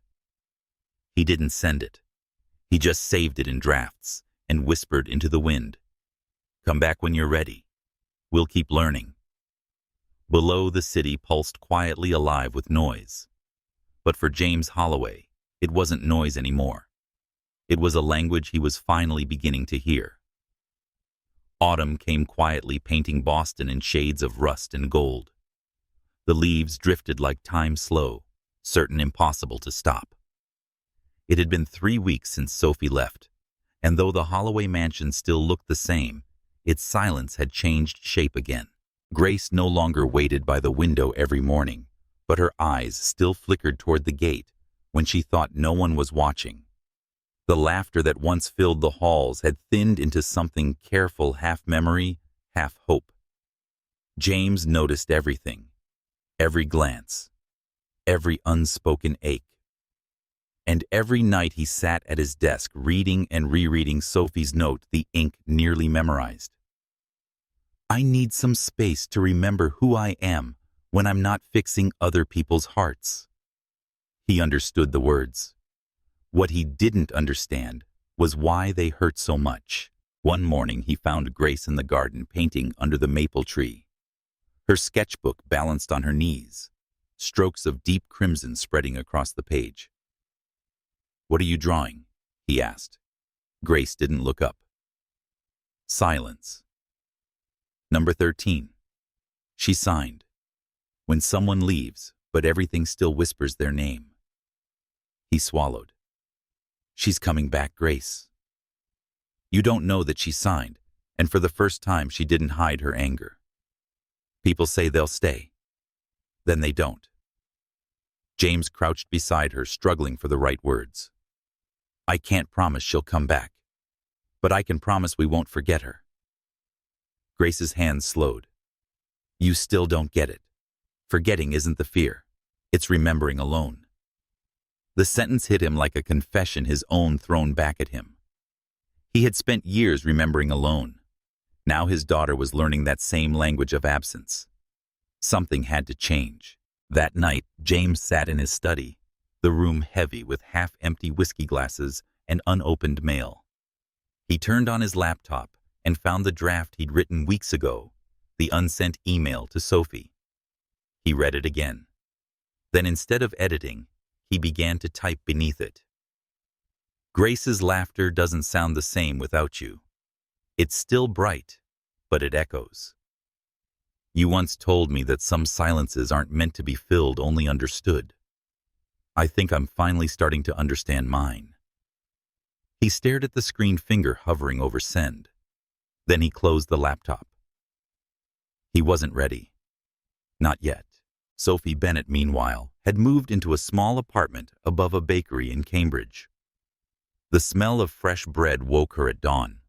He didn't send it. He just saved it in drafts and whispered into the wind. Come back when you're ready. We'll keep learning. Below, the city pulsed quietly, alive with noise. But for James Holloway, it wasn't noise anymore. It was a language he was finally beginning to hear. Autumn came quietly, painting Boston in shades of rust and gold. The leaves drifted like time, slow, certain impossible to stop. It had been 3 weeks since Sophie left, and though the Holloway mansion still looked the same, its silence had changed shape again. Grace no longer waited by the window every morning, but her eyes still flickered toward the gate when she thought no one was watching. The laughter that once filled the halls had thinned into something careful, half memory, half hope. James noticed everything, every glance, every unspoken ache. And every night he sat at his desk reading and rereading Sophie's note, the ink nearly memorized. I need some space to remember who I am when I'm not fixing other people's hearts. He understood the words. What he didn't understand was why they hurt so much. One morning he found Grace in the garden painting under the maple tree. Her sketchbook balanced on her knees, strokes of deep crimson spreading across the page. What are you drawing? He asked. Grace didn't look up. Silence. Number 13. She signed. When someone leaves, but everything still whispers their name. He swallowed. She's coming back, Grace. You don't know that she signed, and for the first time she didn't hide her anger. People say they'll stay. Then they don't. James crouched beside her, struggling for the right words. I can't promise she'll come back, but I can promise we won't forget her. Grace's hands slowed. You still don't get it. Forgetting isn't the fear. It's remembering alone. The sentence hit him like a confession, his own thrown back at him. He had spent years remembering alone. Now his daughter was learning that same language of absence. Something had to change. That night, James sat in his study, the room heavy with half-empty whiskey glasses and unopened mail. He turned on his laptop and found the draft he'd written weeks ago, the unsent email to Sophie. He read it again. Then instead of editing, he began to type beneath it. Grace's laughter doesn't sound the same without you. It's still bright, but it echoes. You once told me that some silences aren't meant to be filled, only understood. I think I'm finally starting to understand mine. He stared at the screen, finger hovering over send. Then he closed the laptop. He wasn't ready. Not yet. Sophie Bennett, meanwhile, had moved into a small apartment above a bakery in Cambridge. The smell of fresh bread woke her at dawn.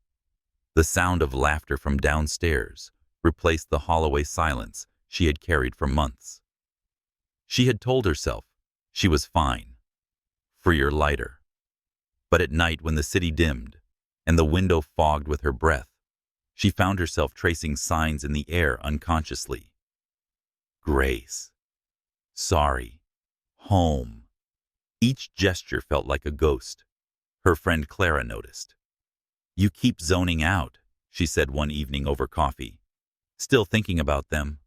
The sound of laughter from downstairs replaced the Holloway silence she had carried for months. She had told herself she was fine, freer, lighter. But at night, when the city dimmed and the window fogged with her breath, she found herself tracing signs in the air unconsciously. Grace. Sorry. Home. Each gesture felt like a ghost. Her friend Clara noticed. You keep zoning out, she said one evening over coffee. Still thinking about them?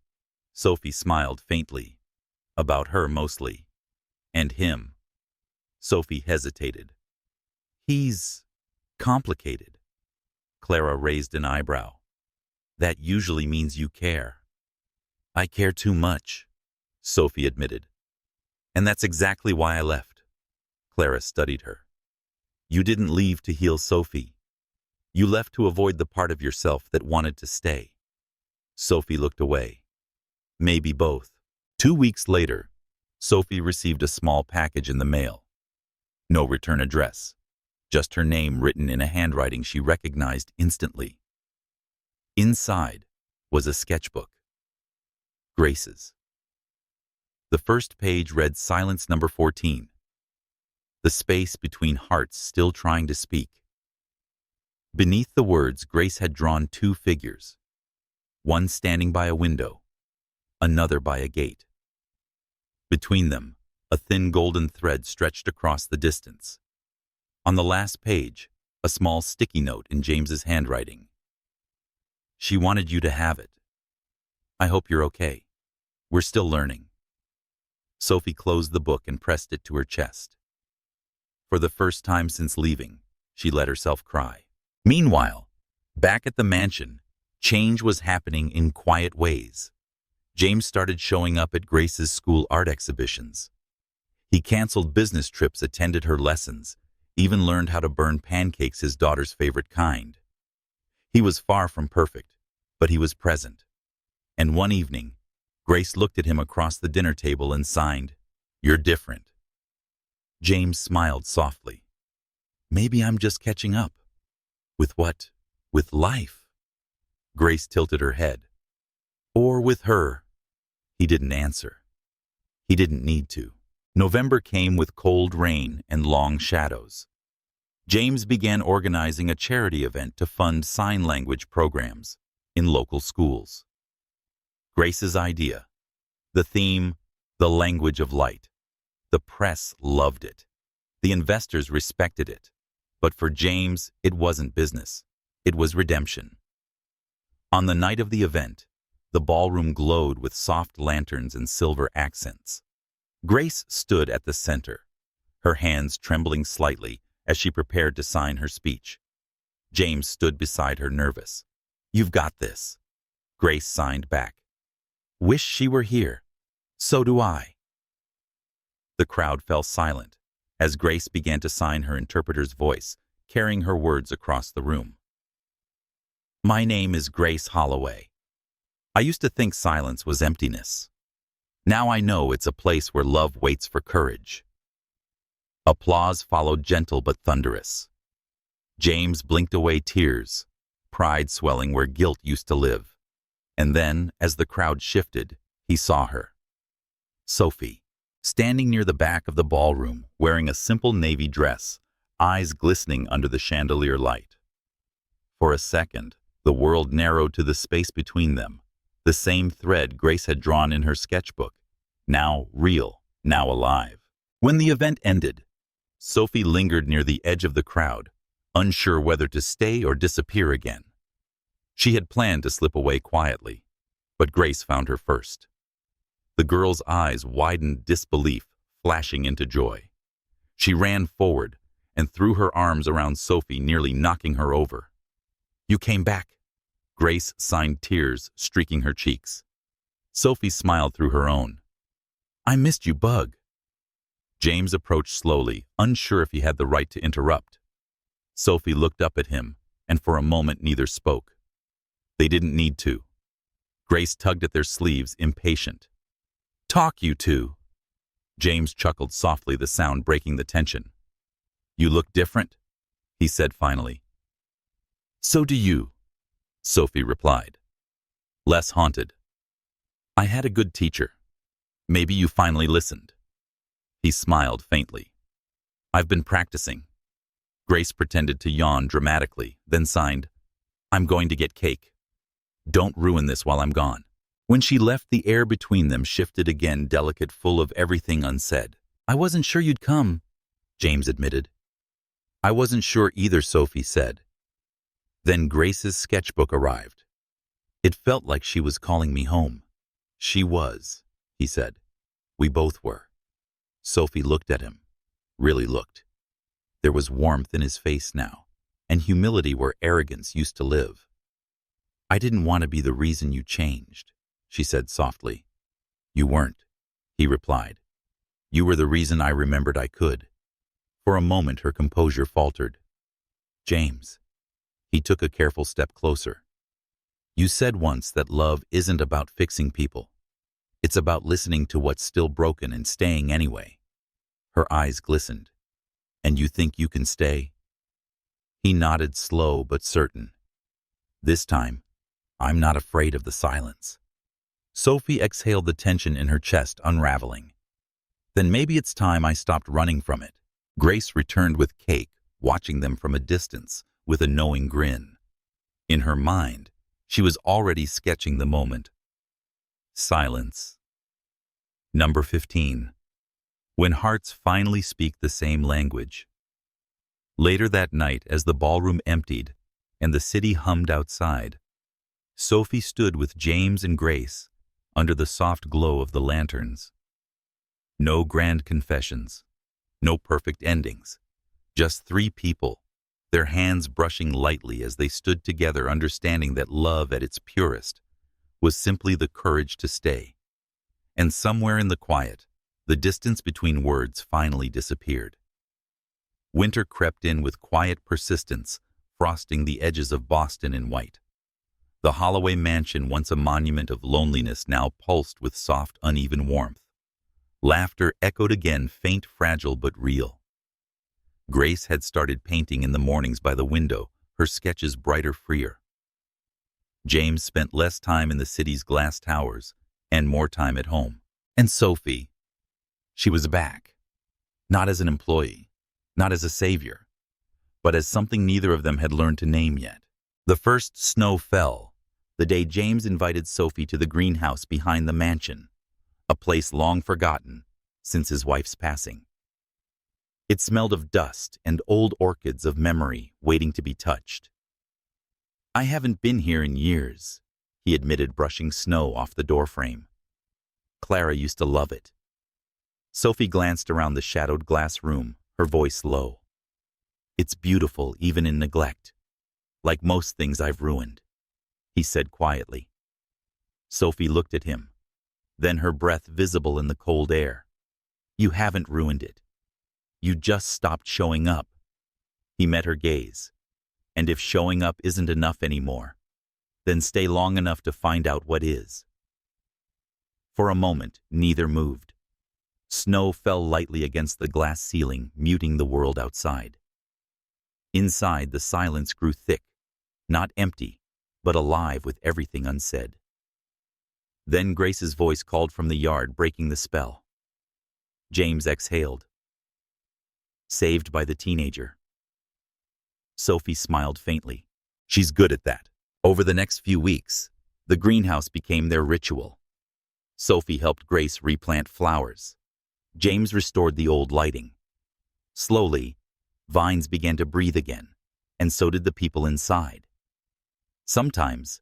Sophie smiled faintly. About her mostly. And him. Sophie hesitated. He's complicated. Clara raised an eyebrow. That usually means you care. I care too much, Sophie admitted. And that's exactly why I left. Clara studied her. You didn't leave to heal Sophie. You left to avoid the part of yourself that wanted to stay. Sophie looked away. Maybe both. 2 weeks later, Sophie received a small package in the mail. No return address, just her name written in a handwriting she recognized instantly. Inside was a sketchbook. Grace's. The first page read Silence number 14. The space between hearts still trying to speak. Beneath the words, Grace had drawn 2 figures, one standing by a window, another by a gate. Between them, a thin golden thread stretched across the distance. On the last page, a small sticky note in James's handwriting. She wanted you to have it. I hope you're okay. We're still learning. Sophie closed the book and pressed it to her chest. For the first time since leaving, she let herself cry. Meanwhile, back at the mansion, change was happening in quiet ways. James started showing up at Grace's school art exhibitions. He canceled business trips, attended her lessons, even learned how to burn pancakes, his daughter's favorite kind. He was far from perfect, but he was present. And one evening, Grace looked at him across the dinner table and signed, "You're different." James smiled softly. "Maybe I'm just catching up." "With what?" "With life." Grace tilted her head. "Or with her." He didn't answer. He didn't need to. November came with cold rain and long shadows. James began organizing a charity event to fund sign language programs in local schools. Grace's idea. The theme, the language of light. The press loved it. The investors respected it. But for James, it wasn't business. It was redemption. On the night of the event, the ballroom glowed with soft lanterns and silver accents. Grace stood at the center, her hands trembling slightly as she prepared to sign her speech. James stood beside her, nervous. "You've got this." Grace signed back. "Wish she were here." "So do I." The crowd fell silent as Grace began to sign, her interpreter's voice carrying her words across the room. "My name is Grace Holloway. I used to think silence was emptiness. Now I know it's a place where love waits for courage." Applause followed, gentle but thunderous. James blinked away tears, pride swelling where guilt used to live. And then, as the crowd shifted, he saw her. Sophie, standing near the back of the ballroom, wearing a simple navy dress, eyes glistening under the chandelier light. For a second, the world narrowed to the space between them, the same thread Grace had drawn in her sketchbook, now real, now alive. When the event ended, Sophie lingered near the edge of the crowd, unsure whether to stay or disappear again. She had planned to slip away quietly, but Grace found her first. The girl's eyes widened, disbelief flashing into joy. She ran forward and threw her arms around Sophie, nearly knocking her over. "You came back." Grace signed, tears streaking her cheeks. Sophie smiled through her own. "I missed you, Bug." James approached slowly, unsure if he had the right to interrupt. Sophie looked up at him, and for a moment neither spoke. They didn't need to. Grace tugged at their sleeves, impatient. "Talk, you two." James chuckled softly, the sound breaking the tension. "You look different," he said finally. "So do you," Sophie replied, less haunted. "I had a good teacher. Maybe you finally listened." He smiled faintly. "I've been practicing." Grace pretended to yawn dramatically, then signed, "I'm going to get cake. Don't ruin this while I'm gone." When she left, the air between them shifted again, delicate, full of everything unsaid. "I wasn't sure you'd come," James admitted. "I wasn't sure either," Sophie said. Then Grace's sketchbook arrived. "It felt like she was calling me home." "She was," he said. "We both were." Sophie looked at him, really looked. There was warmth in his face now, and humility where arrogance used to live. "I didn't want to be the reason you changed," she said softly. "You weren't," he replied. "You were the reason I remembered I could." For a moment her composure faltered. "James." He took a careful step closer. "You said once that love isn't about fixing people. It's about listening to what's still broken and staying anyway." Her eyes glistened. "And you think you can stay?" He nodded, slow but certain. "This time, I'm not afraid of the silence." Sophie exhaled, the tension in her chest unraveling. "Then maybe it's time I stopped running from it." Grace returned with cake, watching them from a distance with a knowing grin. In her mind, she was already sketching the moment. Silence. Number 15. When hearts finally speak the same language. Later that night, as the ballroom emptied and the city hummed outside, Sophie stood with James and Grace under the soft glow of the lanterns. No grand confessions, no perfect endings, just three people, their hands brushing lightly as they stood together, understanding that love at its purest was simply the courage to stay. And somewhere in the quiet, The distance between words finally disappeared. Winter crept in with quiet persistence, frosting the edges of Boston in white. The Holloway mansion, once a monument of loneliness, now pulsed with soft, uneven warmth. Laughter echoed again, faint, fragile, but real. Grace had started painting in the mornings by the window, her sketches brighter, freer. James spent less time in the city's glass towers and more time at home. And Sophie, she was back. Not as an employee, not as a savior, but as something neither of them had learned to name yet. The first snow fell, the day James invited Sophie to the greenhouse behind the mansion, a place long forgotten since his wife's passing. It smelled of dust and old orchids of memory waiting to be touched. "I haven't been here in years," he admitted, brushing snow off the doorframe. "Clara used to love it." Sophie glanced around the shadowed glass room, her voice low. "It's beautiful even in neglect, like most things I've ruined," he said quietly. Sophie looked at him, then her breath visible in the cold air. "You haven't ruined it. You just stopped showing up." He met her gaze. "And if showing up isn't enough anymore, then stay long enough to find out what is." For a moment, neither moved. Snow fell lightly against the glass ceiling, muting the world outside. Inside, the silence grew thick, not empty, but alive with everything unsaid. Then Grace's voice called from the yard, breaking the spell. James exhaled. "Saved by the teenager." Sophie smiled faintly. "She's good at that." Over the next few weeks, the greenhouse became their ritual. Sophie helped Grace replant flowers. James restored the old lighting. Slowly, vines began to breathe again, and so did the people inside. Sometimes,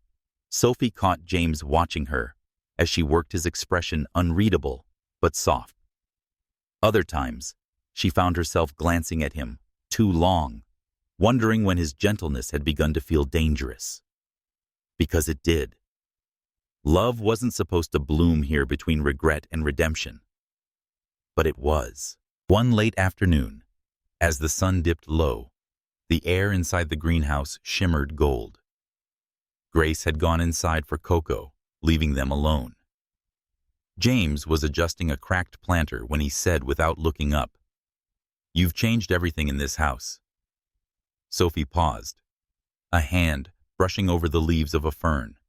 Sophie caught James watching her as she worked, his expression unreadable but soft. Other times, she found herself glancing at him too long, wondering when his gentleness had begun to feel dangerous. Because it did. Love wasn't supposed to bloom here between regret and redemption. But it was. One late afternoon, as the sun dipped low, the air inside the greenhouse shimmered gold. Grace had gone inside for cocoa, leaving them alone. James was adjusting a cracked planter when he said without looking up, "You've changed everything in this house." Sophie paused, a hand brushing over the leaves of a fern.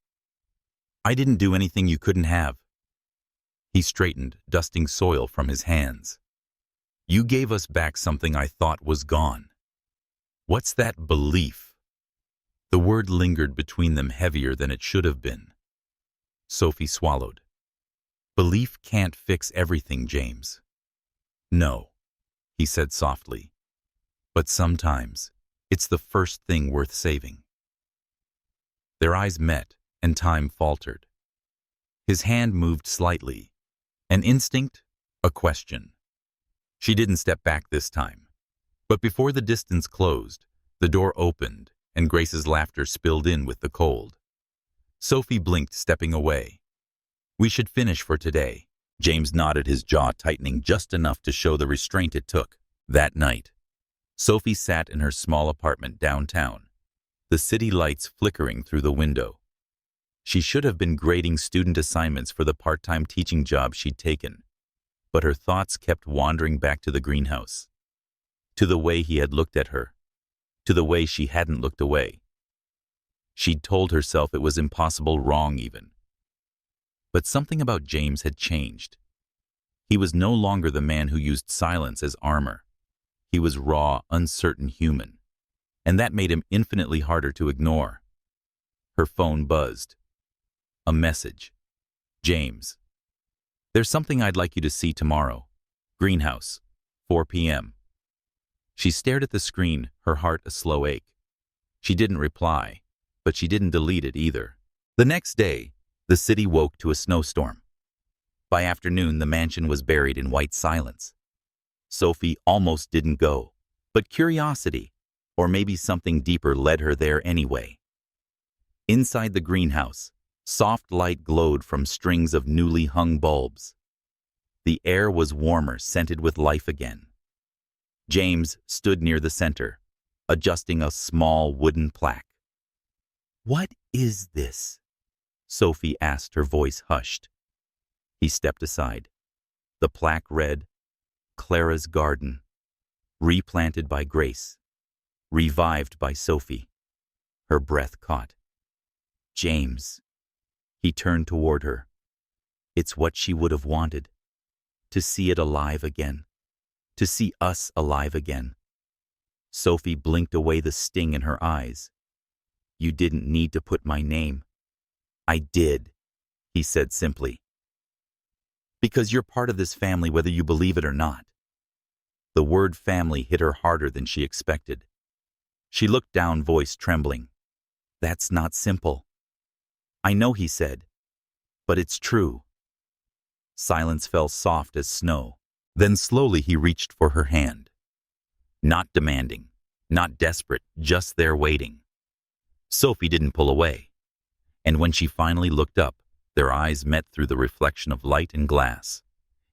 "I didn't do anything you couldn't have." He straightened, dusting soil from his hands. "You gave us back something I thought was gone." "What's that belief?" The word lingered between them, heavier than it should have been. Sophie swallowed. "Belief can't fix everything, James." "No," he said softly. "But sometimes it's the first thing worth saving." Their eyes met, and time faltered. His hand moved slightly. An instinct, a question. She didn't step back this time. But before the distance closed, the door opened, and Grace's laughter spilled in with the cold. Sophie blinked, stepping away. "We should finish for today." James nodded, his jaw tightening just enough to show the restraint it took. That night, Sophie sat in her small apartment downtown, the city lights flickering through the window. She should have been grading student assignments for the part-time teaching job she'd taken, but her thoughts kept wandering back to the greenhouse, to the way he had looked at her, to the way she hadn't looked away. She'd told herself it was impossible, wrong even. But something about James had changed. He was no longer the man who used silence as armor. He was raw, uncertain human, and that made him infinitely harder to ignore. Her phone buzzed. A message. "James, there's something I'd like you to see tomorrow. Greenhouse, 4 p.m. She stared at the screen, her heart a slow ache. She didn't reply, but she didn't delete it either. The next day, the city woke to a snowstorm. By afternoon, the mansion was buried in white silence. Sophie almost didn't go, but curiosity, or maybe something deeper, led her there anyway. Inside the greenhouse, soft light glowed from strings of newly hung bulbs. The air was warmer, scented with life again. James stood near the center, adjusting a small wooden plaque. "What is this?" Sophie asked, her voice hushed. He stepped aside. The plaque read, "Clara's Garden, replanted by Grace, revived by Sophie." Her breath caught. "James." He turned toward her. It's what she would have wanted. To see it alive again. To see us alive again. Sophie blinked away the sting in her eyes. "You didn't need to put my name." "I did," he said simply. "Because you're part of this family whether you believe it or not." The word family hit her harder than she expected. She looked down, voice trembling. "That's not simple." "I know," he said, "but it's true." Silence fell soft as snow. Then slowly he reached for her hand. Not demanding, not desperate, just there waiting. Sophie didn't pull away. And when she finally looked up, their eyes met through the reflection of light and glass.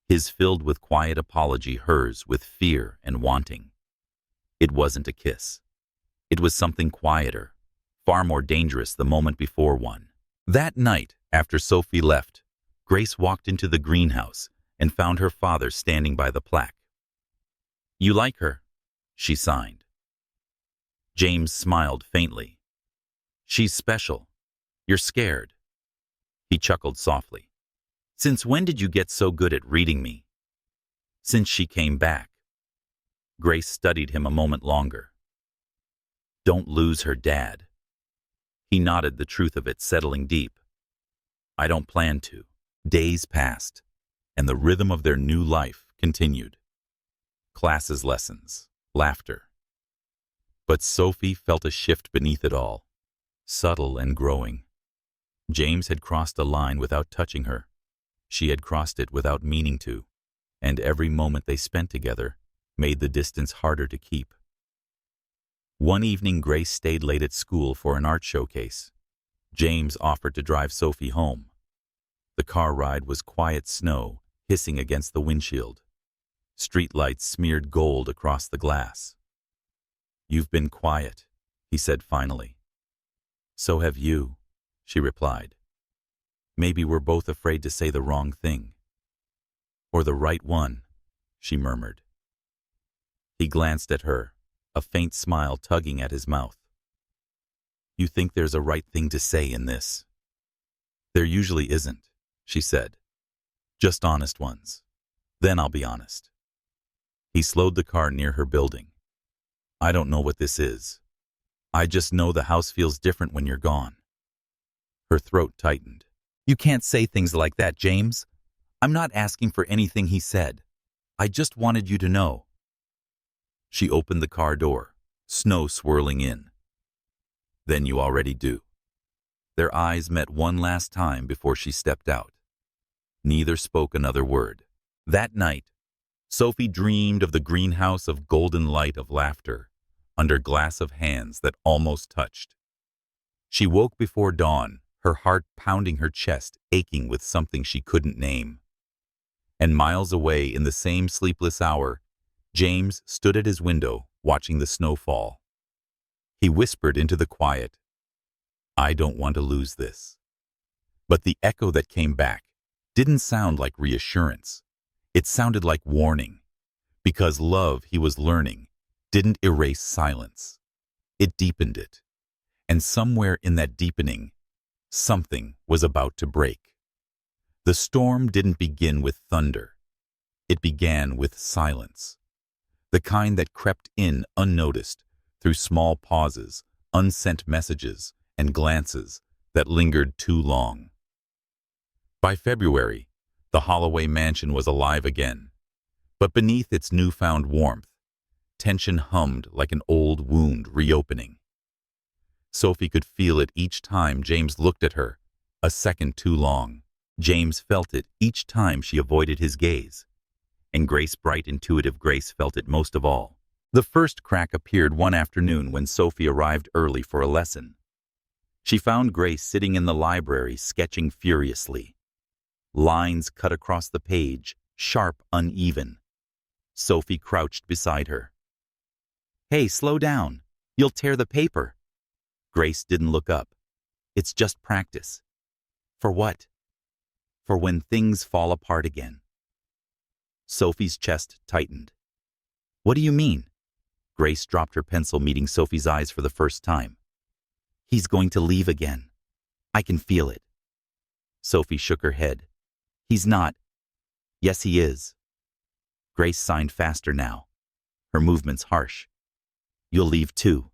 His filled with quiet apology, hers with fear and wanting. It wasn't a kiss. It was something quieter, far more dangerous the moment before one. That night, after Sophie left, Grace walked into the greenhouse and found her father standing by the plaque. "You like her?" she signed. James smiled faintly. "She's special. You're scared." He chuckled softly. "Since when did you get so good at reading me?" "Since she came back." Grace studied him a moment longer. "Don't lose her, Dad." He nodded, the truth of it settling deep. "I don't plan to." Days passed, and the rhythm of their new life continued. Classes, lessons, laughter. But Sophie felt a shift beneath it all, subtle and growing. James had crossed a line without touching her. She had crossed it without meaning to, and every moment they spent together made the distance harder to keep. One evening, Grace stayed late at school for an art showcase. James offered to drive Sophie home. The car ride was quiet snow hissing against the windshield. Streetlights smeared gold across the glass. "You've been quiet," he said finally. "So have you," she replied. "Maybe we're both afraid to say the wrong thing." "Or the right one," she murmured. He glanced at her, a faint smile tugging at his mouth. "You think there's a right thing to say in this?" "There usually isn't," she said. "Just honest ones. Then I'll be honest." He slowed the car near her building. "I don't know what this is. I just know the house feels different when you're gone." Her throat tightened. "You can't say things like that, James. I'm not asking for anything," he said. "I just wanted you to know." She opened the car door, snow swirling in. "Then you already do." Their eyes met one last time before she stepped out. Neither spoke another word. That night, Sophie dreamed of the greenhouse of golden light, of laughter, under glass of hands that almost touched. She woke before dawn, her heart pounding her chest, aching with something she couldn't name. And miles away, in the same sleepless hour, James stood at his window, watching the snow fall. He whispered into the quiet, "I don't want to lose this." But the echo that came back didn't sound like reassurance. It sounded like warning, because love, he was learning, didn't erase silence. It deepened it. And somewhere in that deepening, something was about to break. The storm didn't begin with thunder. It began with silence. The kind that crept in unnoticed, through small pauses, unsent messages, and glances that lingered too long. By February, the Holloway mansion was alive again. But beneath its newfound warmth, tension hummed like an old wound reopening. Sophie could feel it each time James looked at her, a second too long. James felt it each time she avoided his gaze. And Grace, bright, intuitive Grace, felt it most of all. The first crack appeared one afternoon when Sophie arrived early for a lesson. She found Grace sitting in the library, sketching furiously. Lines cut across the page, sharp, uneven. Sophie crouched beside her. "Hey, slow down. You'll tear the paper." Grace didn't look up. "It's just practice." "For what?" "For when things fall apart again." Sophie's chest tightened. "What do you mean?" Grace dropped her pencil, meeting Sophie's eyes for the first time. "He's going to leave again. I can feel it." Sophie shook her head. "He's not." "Yes, he is." Grace signed faster now, her movements harsh. "You'll leave too.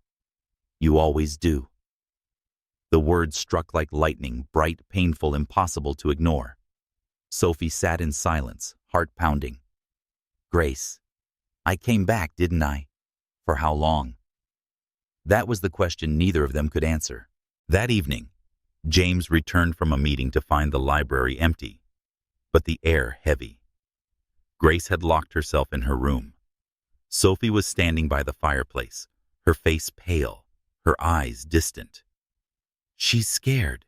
You always do." The words struck like lightning, bright, painful, impossible to ignore. Sophie sat in silence, heart pounding. "Grace, I came back, didn't I? For how long?" That was the question neither of them could answer. That evening, James returned from a meeting to find the library empty, but the air heavy. Grace had locked herself in her room. Sophie was standing by the fireplace, her face pale, her eyes distant. "She's scared,"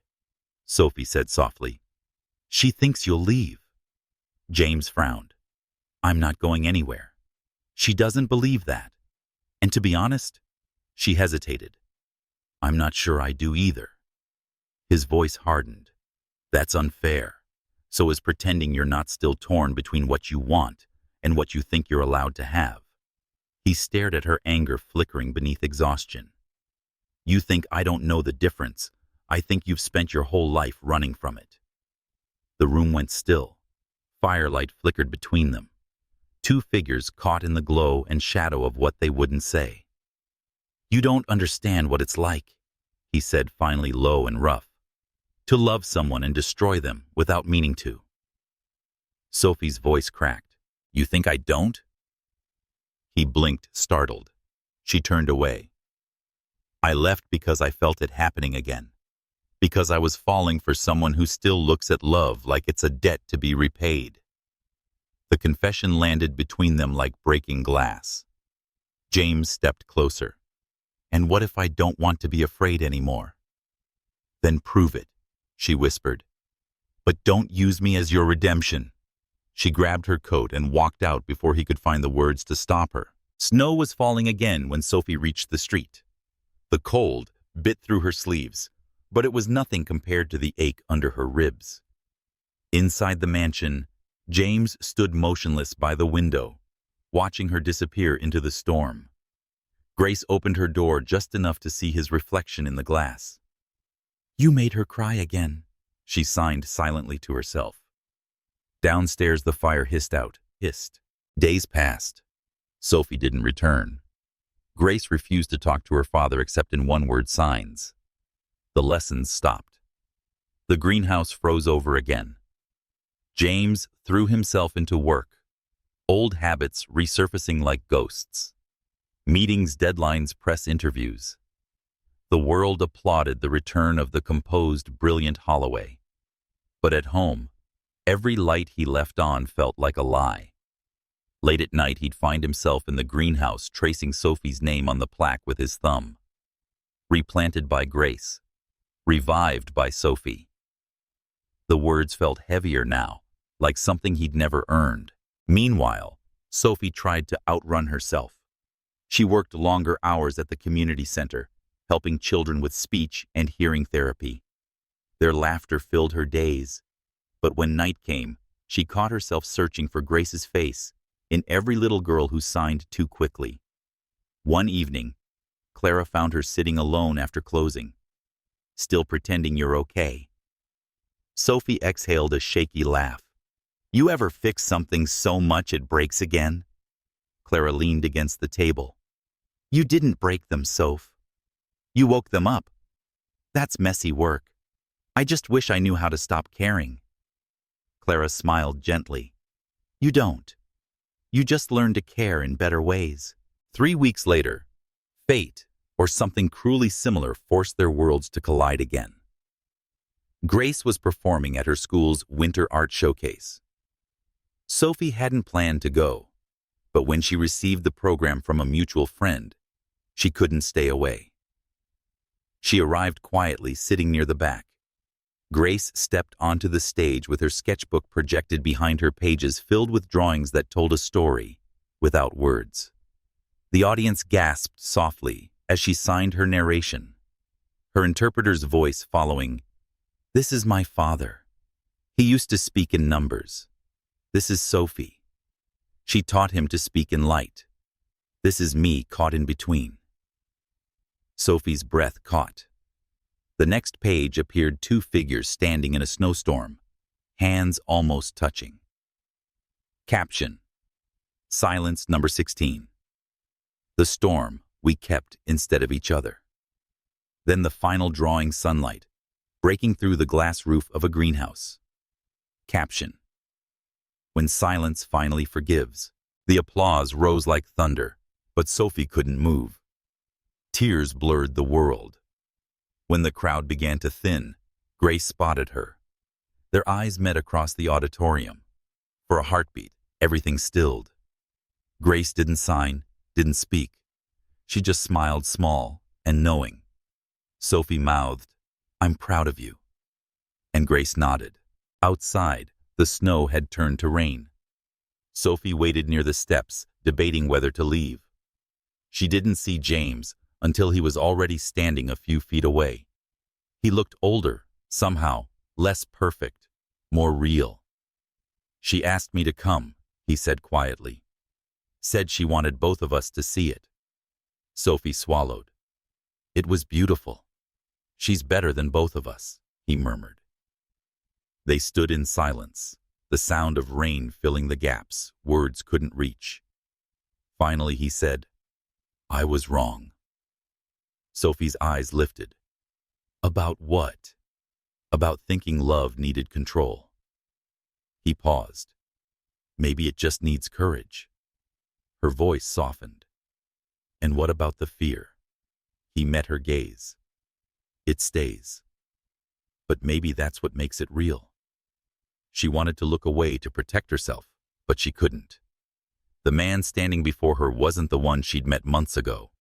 Sophie said softly. "She thinks you'll leave." James frowned. "I'm not going anywhere. She doesn't believe that. And to be honest," she hesitated, "I'm not sure I do either." His voice hardened. "That's unfair. So is pretending you're not still torn between what you want and what you think you're allowed to have." He stared at her, anger flickering beneath exhaustion. "You think I don't know the difference. I think you've spent your whole life running from it." The room went still. Firelight flickered between them. Two figures caught in the glow and shadow of what they wouldn't say. "You don't understand what it's like," he said, finally, low and rough. "To love someone and destroy them without meaning to." Sophie's voice cracked. "You think I don't?" He blinked, startled. She turned away. "I left because I felt it happening again. Because I was falling for someone who still looks at love like it's a debt to be repaid." The confession landed between them like breaking glass. James stepped closer. "And what if I don't want to be afraid anymore?" "Then prove it," she whispered. "But don't use me as your redemption." She grabbed her coat and walked out before he could find the words to stop her. Snow was falling again when Sophie reached the street. The cold bit through her sleeves, but it was nothing compared to the ache under her ribs. Inside the mansion, James stood motionless by the window, watching her disappear into the storm. Grace opened her door just enough to see his reflection in the glass. "You made her cry again," she signed silently to herself. Downstairs the fire hissed. Days passed. Sophie didn't return. Grace refused to talk to her father except in one-word signs. The lessons stopped. The greenhouse froze over again. James threw himself into work, old habits resurfacing like ghosts. Meetings, deadlines, press interviews. The world applauded the return of the composed, brilliant Holloway. But at home, every light he left on felt like a lie. Late at night, he'd find himself in the greenhouse tracing Sophie's name on the plaque with his thumb. Replanted by Grace. Revived by Sophie. The words felt heavier now, like something he'd never earned. Meanwhile, Sophie tried to outrun herself. She worked longer hours at the community center, helping children with speech and hearing therapy. Their laughter filled her days. But when night came, she caught herself searching for Grace's face in every little girl who signed too quickly. One evening, Clara found her sitting alone after closing, still pretending you're okay. Sophie exhaled a shaky laugh. "You ever fix something so much it breaks again?" Clara leaned against the table. "You didn't break them, Soph. You woke them up. That's messy work. I just wish I knew how to stop caring." Clara smiled gently. "You don't. You just learn to care in better ways." 3 weeks later, fate, or something cruelly similar, forced their worlds to collide again. Grace was performing at her school's winter art showcase. Sophie hadn't planned to go, but when she received the program from a mutual friend, she couldn't stay away. She arrived quietly, sitting near the back. Grace stepped onto the stage with her sketchbook projected behind her, pages filled with drawings that told a story without words. The audience gasped softly as she signed her narration, her interpreter's voice following. "This is my father. He used to speak in numbers. This is Sophie. She taught him to speak in light. This is me caught in between." Sophie's breath caught. The next page appeared two figures standing in a snowstorm, hands almost touching. Caption: Silence number 16. The storm we kept instead of each other. Then the final drawing: sunlight breaking through the glass roof of a greenhouse. Caption: When silence finally forgives. The applause rose like thunder, but Sophie couldn't move. Tears blurred the world. When the crowd began to thin, Grace spotted her. Their eyes met across the auditorium. For a heartbeat, everything stilled. Grace didn't sign, didn't speak. She just smiled, small and knowing. Sophie mouthed, "I'm proud of you." And Grace nodded. Outside, the snow had turned to rain. Sophie waited near the steps, debating whether to leave. She didn't see James until he was already standing a few feet away. He looked older, somehow, less perfect, more real. "She asked me to come," he said quietly. "Said she wanted both of us to see it." Sophie swallowed. "It was beautiful. She's better than both of us," he murmured. They stood in silence, the sound of rain filling the gaps words couldn't reach. Finally he said, "I was wrong." Sophie's eyes lifted. "About what?" "About thinking love needed control." He paused. "Maybe it just needs courage." Her voice softened. "And what about the fear?" He met her gaze. "It stays. But maybe that's what makes it real." She wanted to look away to protect herself, but she couldn't. The man standing before her wasn't the one she'd met months ago.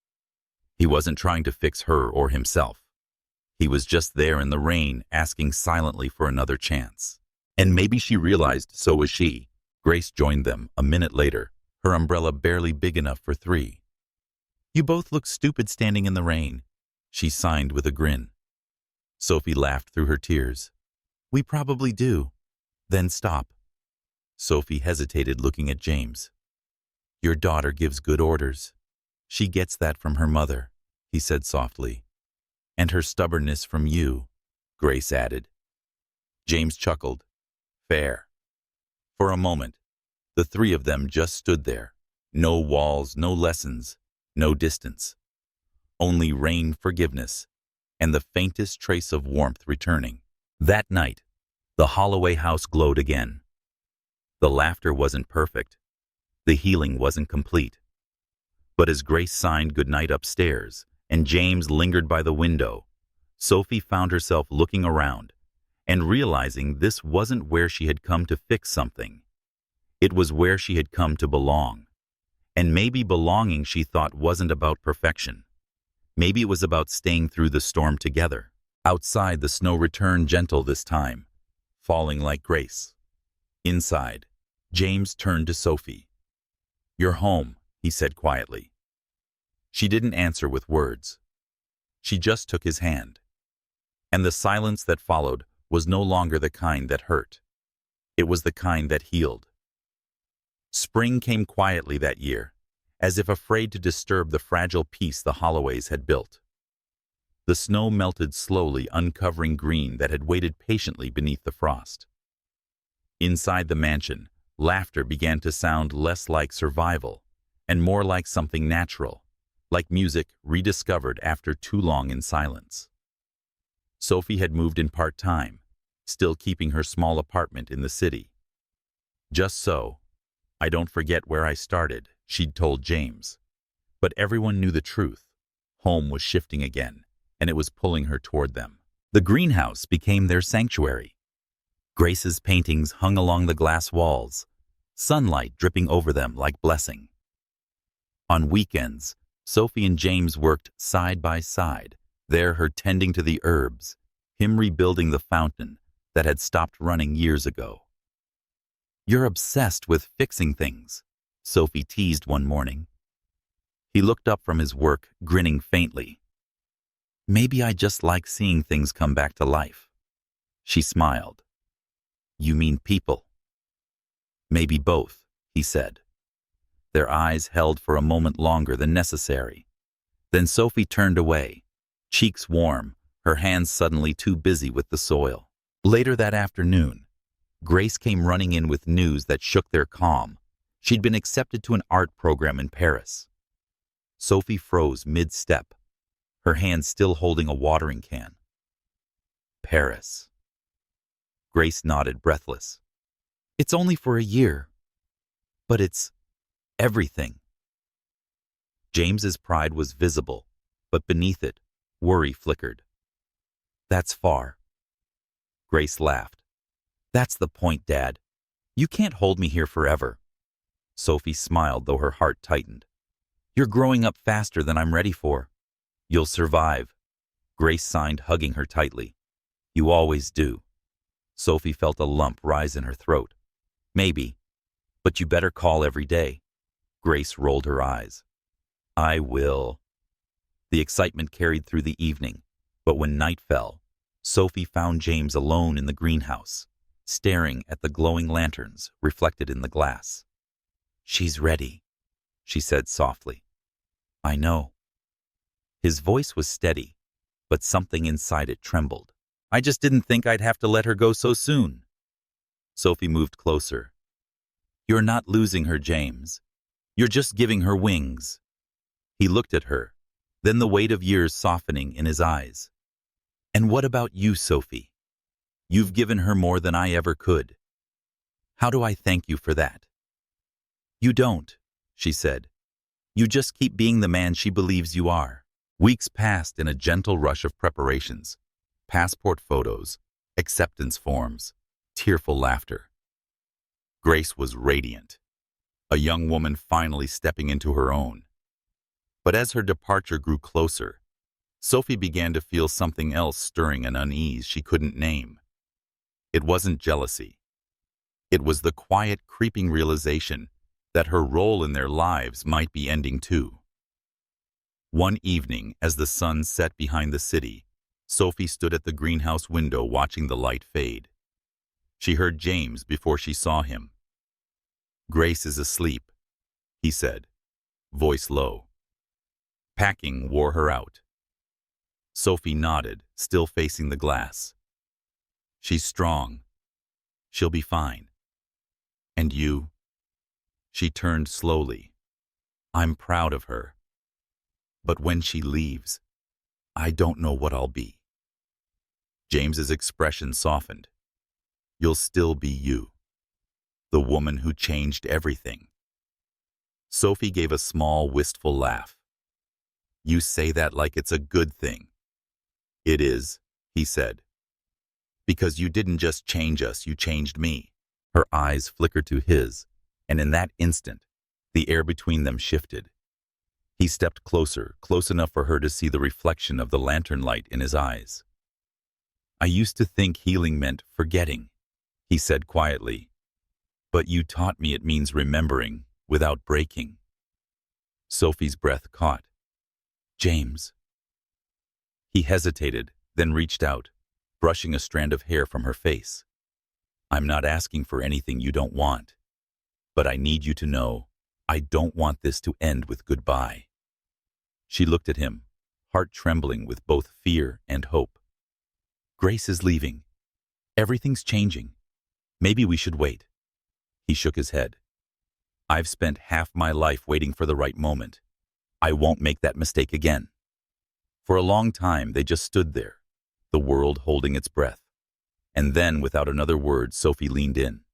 He wasn't trying to fix her or himself. He was just there in the rain, asking silently for another chance. And maybe she realized so was she. Grace joined them a minute later, her umbrella barely big enough for three. "You both look stupid standing in the rain," she signed with a grin. Sophie laughed through her tears. "We probably do." "Then stop." Sophie hesitated, looking at James. "Your daughter gives good orders. She gets that from her mother," he said softly. "And her stubbornness from you," Grace added. James chuckled. "Fair." For a moment, the three of them just stood there. No walls, no lessons, no distance. Only rain, forgiveness, and the faintest trace of warmth returning. That night, the Holloway house glowed again. The laughter wasn't perfect. The healing wasn't complete. But as Grace signed goodnight upstairs and James lingered by the window, Sophie found herself looking around and realizing this wasn't where she had come to fix something. It was where she had come to belong. And maybe belonging, she thought, wasn't about perfection. Maybe it was about staying through the storm together. Outside, the snow returned, gentle this time, falling like grace. Inside, James turned to Sophie. "You're home," he said quietly. She didn't answer with words. She just took his hand. And the silence that followed was no longer the kind that hurt. It was the kind that healed. Spring came quietly that year, as if afraid to disturb the fragile peace the Holloways had built. The snow melted slowly, uncovering green that had waited patiently beneath the frost. Inside the mansion, laughter began to sound less like survival and more like something natural, like music rediscovered after too long in silence. Sophie had moved in part-time, still keeping her small apartment in the city. "Just so I don't forget where I started," she'd told James. But everyone knew the truth. Home was shifting again, and it was pulling her toward them. The greenhouse became their sanctuary. Grace's paintings hung along the glass walls, sunlight dripping over them like blessing. On weekends, Sophie and James worked side by side, there her tending to the herbs, him rebuilding the fountain that had stopped running years ago. "You're obsessed with fixing things," Sophie teased one morning. He looked up from his work, grinning faintly. "Maybe I just like seeing things come back to life." She smiled. "You mean people?" "Maybe both," he said. Their eyes held for a moment longer than necessary. Then Sophie turned away, cheeks warm, her hands suddenly too busy with the soil. Later that afternoon, Grace came running in with news that shook their calm. She'd been accepted to an art program in Paris. Sophie froze mid-step, her hand still holding a watering can. Paris. Grace nodded, breathless. "It's only for a year, but it's everything." James's pride was visible, but beneath it, worry flickered. "That's far." Grace laughed. "That's the point, Dad. You can't hold me here forever." Sophie smiled, though her heart tightened. "You're growing up faster than I'm ready for." "You'll survive," Grace signed, hugging her tightly. "You always do." Sophie felt a lump rise in her throat. "Maybe, but you better call every day." Grace rolled her eyes. "I will." The excitement carried through the evening, but when night fell, Sophie found James alone in the greenhouse, staring at the glowing lanterns reflected in the glass. "She's ready," she said softly. "I know." His voice was steady, but something inside it trembled. "I just didn't think I'd have to let her go so soon." Sophie moved closer. "You're not losing her, James. You're just giving her wings." He looked at her, then the weight of years softening in his eyes. "And what about you, Sophie? You've given her more than I ever could. How do I thank you for that?" "You don't," she said. "You just keep being the man she believes you are." Weeks passed in a gentle rush of preparations, passport photos, acceptance forms, tearful laughter. Grace was radiant, a young woman finally stepping into her own. But as her departure grew closer, Sophie began to feel something else stirring an unease she couldn't name. It wasn't jealousy. It was the quiet, creeping realization that her role in their lives might be ending too. One evening, as the sun set behind the city, Sophie stood at the greenhouse window watching the light fade. She heard James before she saw him. "Grace is asleep," he said, voice low. "Packing wore her out." Sophie nodded, still facing the glass. "She's strong. She'll be fine. And you?" She turned slowly. "I'm proud of her. But when she leaves, I don't know what I'll be." James's expression softened. "You'll still be you, the woman who changed everything." Sophie gave a small, wistful laugh. "You say that like it's a good thing." "It is," he said. "Because you didn't just change us, you changed me." Her eyes flickered to his, and in that instant, the air between them shifted. He stepped closer, close enough for her to see the reflection of the lantern light in his eyes. "I used to think healing meant forgetting," he said quietly. "But you taught me it means remembering without breaking." Sophie's breath caught. "James." He hesitated, then reached out, brushing a strand of hair from her face. "I'm not asking for anything you don't want, but I need you to know I don't want this to end with goodbye." She looked at him, heart trembling with both fear and hope. "Grace is leaving. Everything's changing. Maybe we should wait." He shook his head. "I've spent half my life waiting for the right moment. I won't make that mistake again." For a long time, they just stood there, the world holding its breath. And then, without another word, Sophie leaned in.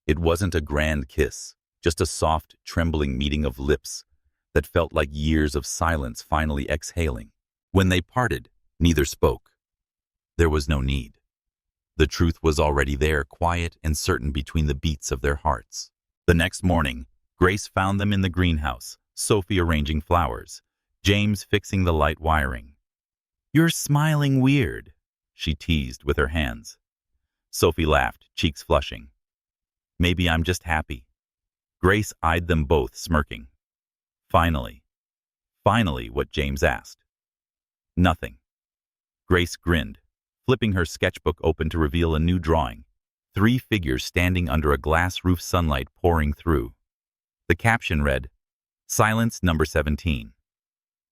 It wasn't a grand kiss, just a soft, trembling meeting of lips that felt like years of silence finally exhaling. When they parted, neither spoke. There was no need. The truth was already there, quiet and certain between the beats of their hearts. The next morning, Grace found them in the greenhouse, Sophie arranging flowers, James fixing the light wiring. "You're smiling weird," she teased with her hands. Sophie laughed, cheeks flushing. Maybe I'm just happy. Grace eyed them both, smirking. Finally, what James asked. Nothing. Grace grinned, flipping her sketchbook open to reveal a new drawing. 3 figures standing under a glass roof, sunlight pouring through. The caption read, Silence number 17.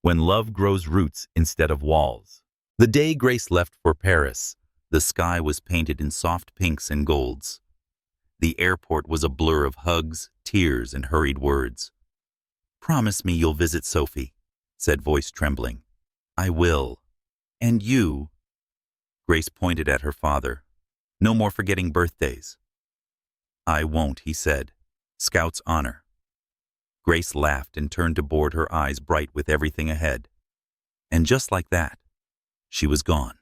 When love grows roots instead of walls. The day Grace left for Paris, the sky was painted in soft pinks and golds. The airport was a blur of hugs, tears, and hurried words. Promise me you'll visit Sophie, said voice trembling. I will. And you? Grace pointed at her father. No more forgetting birthdays. I won't, he said. Scout's honor. Grace laughed and turned to board, her eyes bright with everything ahead. And just like that, she was gone.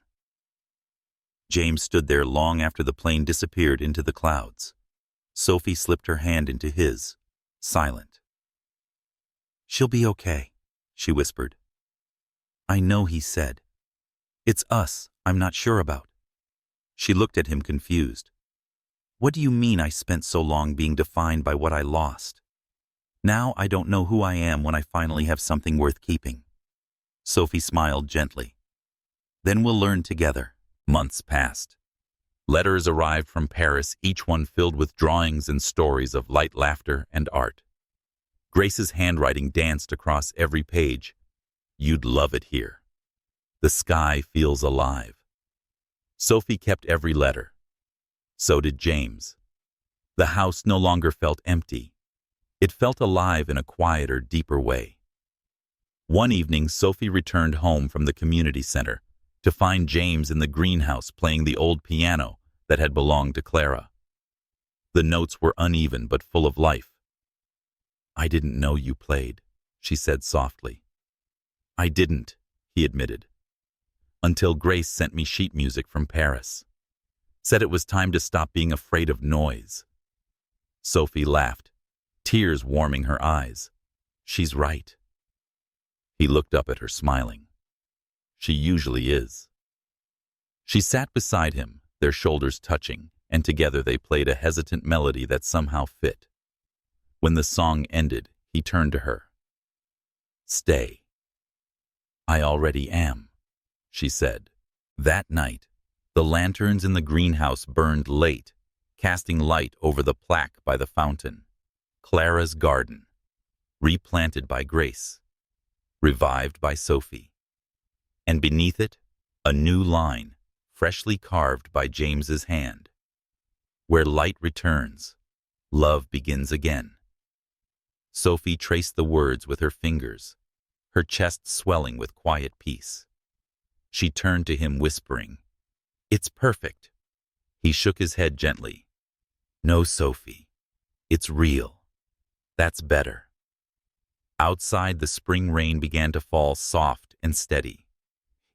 James stood there long after the plane disappeared into the clouds. Sophie slipped her hand into his, silent. She'll be okay, she whispered. I know, he said. It's us I'm not sure about. She looked at him confused. What do you mean I spent so long being defined by what I lost? Now I don't know who I am when I finally have something worth keeping. Sophie smiled gently. Then we'll learn together. Months passed. Letters arrived from Paris, each one filled with drawings and stories of light laughter and art. Grace's handwriting danced across every page. You'd love it here. The sky feels alive. Sophie kept every letter. So did James. The house no longer felt empty. It felt alive in a quieter, deeper way. One evening, Sophie returned home from the community center to find James in the greenhouse playing the old piano that had belonged to Clara. The notes were uneven but full of life. I didn't know you played, she said softly. I didn't, he admitted. Until Grace sent me sheet music from Paris. Said it was time to stop being afraid of noise. Sophie laughed, tears warming her eyes. She's right. He looked up at her, smiling. She usually is. She sat beside him, their shoulders touching, and together they played a hesitant melody that somehow fit. When the song ended, he turned to her. Stay. I already am, she said. That night, the lanterns in the greenhouse burned late, casting light over the plaque by the fountain. Clara's garden, replanted by Grace, revived by Sophie. And beneath it, a new line, freshly carved by James's hand. Where light returns, love begins again. Sophie traced the words with her fingers, her chest swelling with quiet peace. She turned to him, whispering, It's perfect. He shook his head gently. No, Sophie, it's real. That's better. Outside, the spring rain began to fall, soft and steady.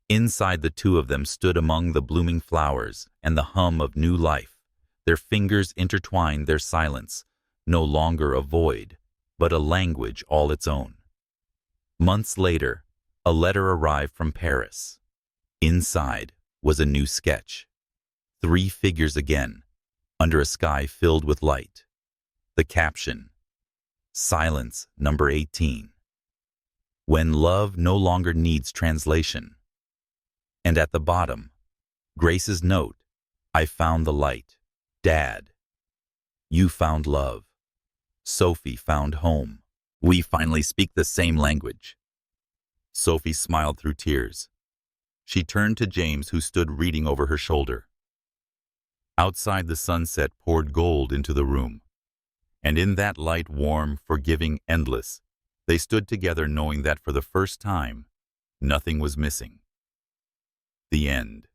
Inside, the two of them stood among the blooming flowers and the hum of new life. Their fingers intertwined, their silence, no longer a void, but a language all its own. Months later, a letter arrived from Paris. Inside was a new sketch. 3 figures again, under a sky filled with light. The caption, Silence number 18. When love no longer needs translation. And at the bottom, Grace's note, I found the light. Dad, you found love. Sophie found home. We finally speak the same language. Sophie smiled through tears. She turned to James, who stood reading over her shoulder. Outside, the sunset poured gold into the room. And in that light, warm, forgiving, endless, they stood together, knowing that for the first time, nothing was missing. The end.